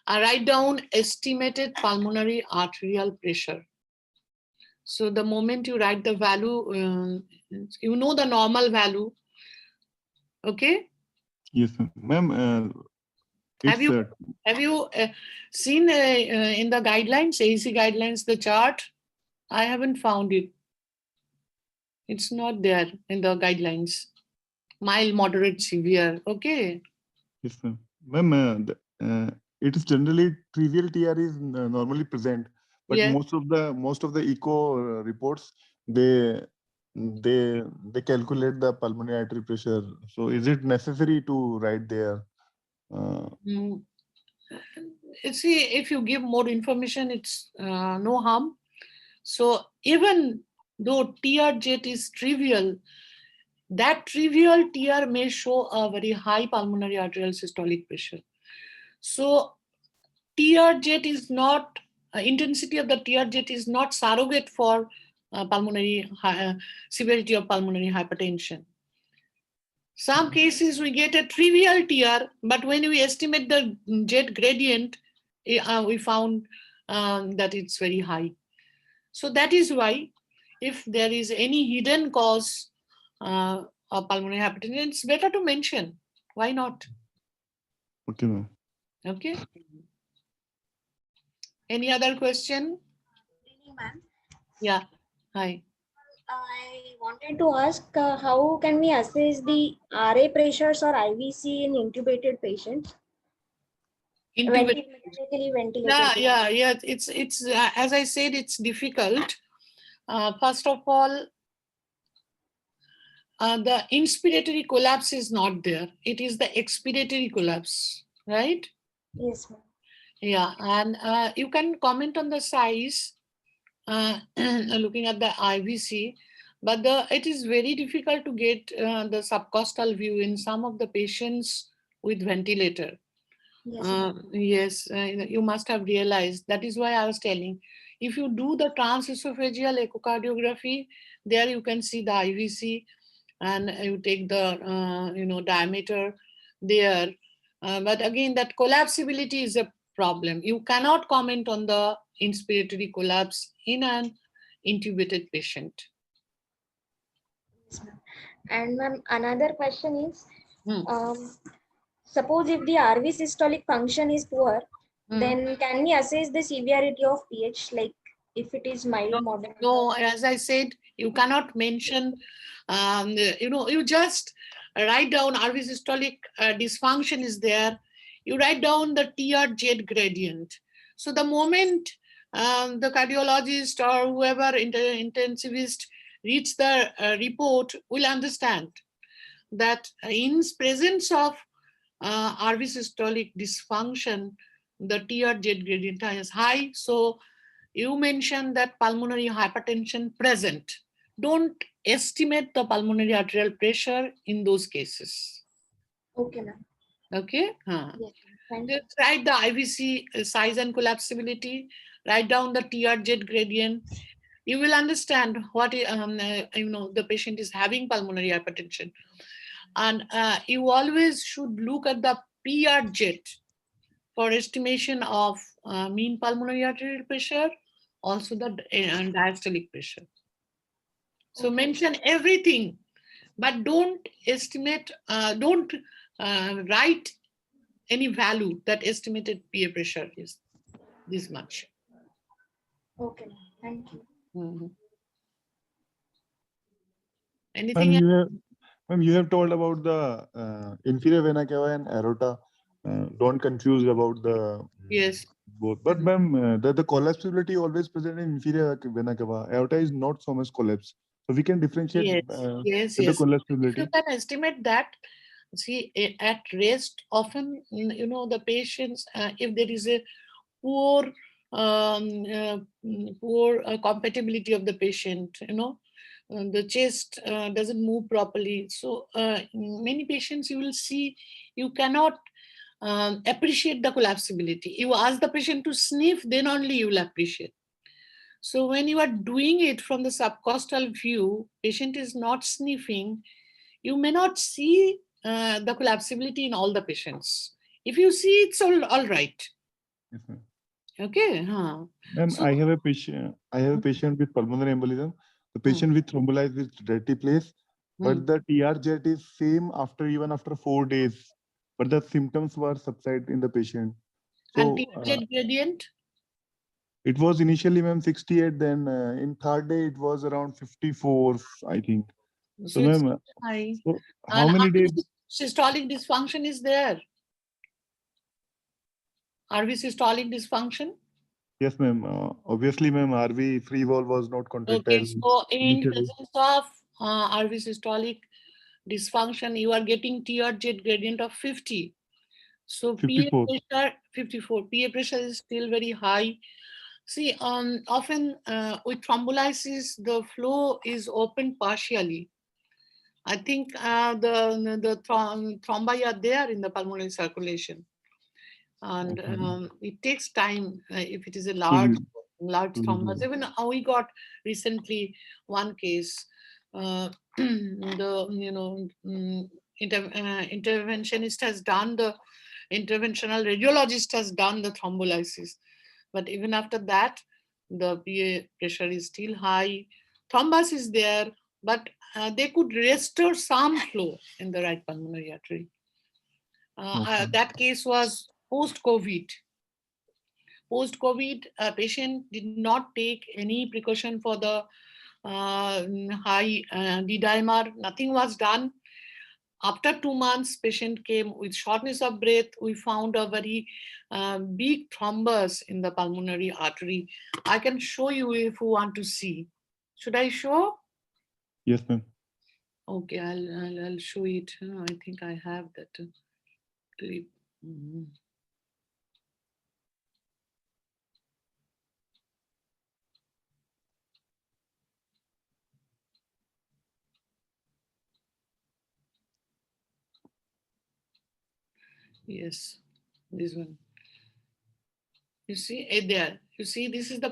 write down estimated pulmonary arterial pressure. So the moment you write the value, you know the normal value. Okay. Yes, ma'am. Have you seen in the guidelines, AC guidelines, the chart? I haven't found it. It's not there in the guidelines. Mild, moderate, severe. Okay. Yes, ma'am. It is generally trivial TR is normally present, but Yes. most of the echo reports they calculate the pulmonary artery pressure. So is it necessary to write there? See, if you give more information, it's no harm. So even though TR jet is trivial, that trivial TR may show a very high pulmonary arterial systolic pressure. So TR jet is not, intensity of the TR jet is not surrogate for pulmonary severity of pulmonary hypertension. Some cases we get a trivial TR, but when we estimate the jet gradient, we found that it's very high. So that is why if there is any hidden cause of pulmonary hypertension, it's better to mention. Why not? Okay, ma'am. Okay. Any other question? Ma'am. Yeah. Hi. I wanted to ask how can we assess the RA pressures or IVC in intubated patients? Intubated. Ventilated. Yeah. It's as I said, it's difficult. First of all, the inspiratory collapse is not there. It is the expiratory collapse, right? Yes, ma'am. Yeah, and you can comment on the size looking at the IVC, but it is very difficult to get the subcostal view in some of the patients with ventilator. Yes, You must have realized. That is why I was telling. If you do the transesophageal echocardiography, there you can see the IVC, and you take the diameter there. But again, that collapsibility is a problem. You cannot comment on the inspiratory collapse in an intubated patient. Yes, ma'am. And ma'am, another question is, Hmm. suppose if the RV systolic function is poor, then can we assess the severity of PH, like if it is mild, moderate? No, as I said, you cannot mention, you just write down RV systolic dysfunction is there. You write down the TR jet gradient. So the moment the cardiologist or whoever intensivist reads the report will understand that in presence of RV systolic dysfunction, the TR jet gradient is high. So you mentioned that pulmonary hypertension present. Don't estimate the pulmonary arterial pressure in those cases. Okay, ma'am. Okay. Huh. Yes, thank you. Just write the IVC size and collapsibility. Write down the TRZ gradient. You will understand what the patient is having pulmonary hypertension, and you always should look at the PRZ for estimation of mean pulmonary arterial pressure, also the diastolic pressure. So Okay. mention everything, but don't estimate, don't write any value that estimated PA pressure is this much. Okay, ma'am. Thank you. Mhm. Ma'am, Anything else? you have told about the inferior vena cava and aorta. Don't confuse about the Yes. both. But ma'am, the collapsibility always present in inferior vena cava. Aorta is not so much collapse. So we can differentiate Yes. Yes. with the Yes. If you collapsibility. can estimate that, see, at rest, often, the patients, if there is a poor compatibility of the patient, the chest doesn't move properly. So many patients you will see, you cannot appreciate the collapsibility. You ask the patient to sniff, then only you will appreciate. So when you are doing it from the subcostal view, patient is not sniffing, you may not see the collapsibility in all the patients. If you see, it's all right. Yes, ma'am. Okay. Huh. Ma'am, So, I have a patient with pulmonary embolism. The patient with thrombolyzed with dirty place, but the TRZ is same even after 4 days. But the symptoms were subside in the patient. and So TRZ gradient? it was initially, ma'am, 68. Then in third day it was around 54, I think. So, So it's ma'am, high. so how And many days? systolic dysfunction is there? RV systolic dysfunction? Yes, ma'am. Obviously, ma'am, RV free wall was not contractile. Okay, so in initially. presence of RV systolic dysfunction, you are getting TRZ gradient of 50. So 54. PA pressure 54. PA pressure is still very high. See, often with thrombolysis, the flow is open partially. I think the thrombi are there in the pulmonary circulation, and it takes time if it is a large thrombus. Even we got recently one case. Interventionist has done the interventional radiologist has done the thrombolysis, but even after that, the PA pressure is still high. Thrombus is there, but they could restore some flow in the right pulmonary artery. That case was post-COVID. Post-COVID, a patient did not take any precaution for the high D-dimer. Nothing was done. After 2 months, patient came with shortness of breath. We found a very big thrombus in the pulmonary artery. I can show you if you want to see. Should I show? Yes, ma'am. Okay, I'll show it. I think I have that clip. Yes, this one. You see there. You see, this is the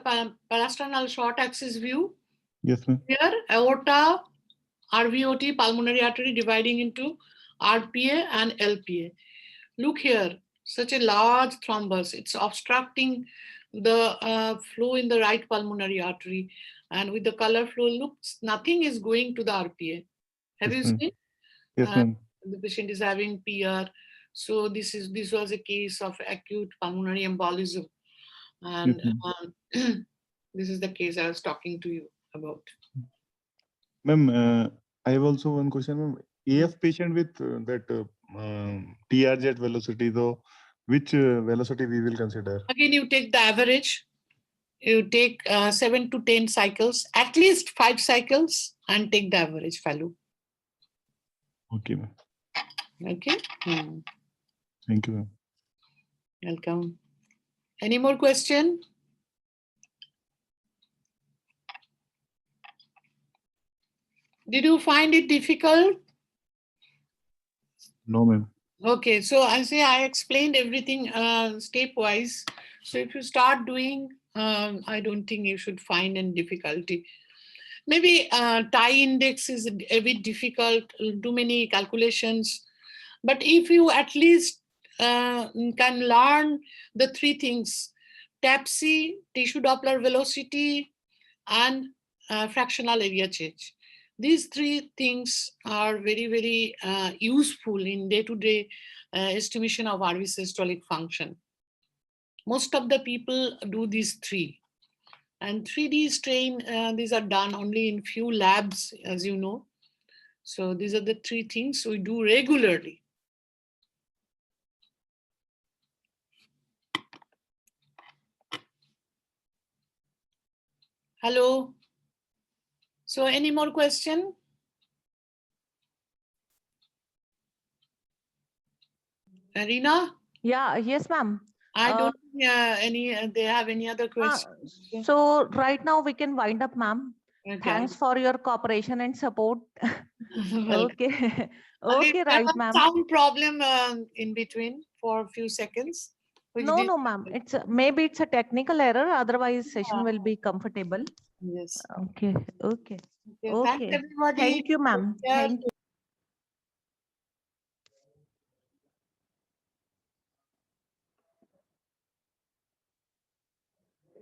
parasternal short axis view. Yes, ma'am. Here, aorta, RVOT, pulmonary artery dividing into RPA and LPA. Look here, such a large thrombus. It's obstructing the flow in the right pulmonary artery. And with the color flow, looks nothing is going to the RPA. Have you seen? Yes, ma'am. The patient is having PR. So this was a case of acute pulmonary embolism. And this is the case I was talking to you about. Ma'am, I have also one question, ma'am. AF patient with that TRZ velocity, though, which velocity we will consider? Again, you take the average. You take 7 to 10 cycles, at least 5 cycles, and take the average value. Okay, ma'am. Okay. Thank you, ma'am. Welcome. Any more question? Did you find it difficult? No, ma'am. Okay, so I explained everything stepwise. So if you start doing, I don't think you should find any difficulty. Maybe tie index is a bit difficult, too many calculations. But if you at least can learn the three things: TAPSE, tissue Doppler velocity, and fractional area change. These three things are very, very useful in day-to-day estimation of RV systolic function. Most of the people do these three. And 3D strain, these are done only in few labs, as you know. So these are the three things we do regularly. Hello. So any more question? Rina? Yeah, yes, ma'am. I don't think they have any other questions. So right now we can wind up, ma'am. Okay. Thanks for your cooperation and support. Okay. Only Okay, if right, you have a ma'am. sound problem in between for a few seconds. No, no, ma'am. It's maybe it's a technical error. Otherwise, session will be comfortable. Yes. Okay. Okay. Okay. Thanks Okay. everybody. Thank you, ma'am. Yeah. Thank you.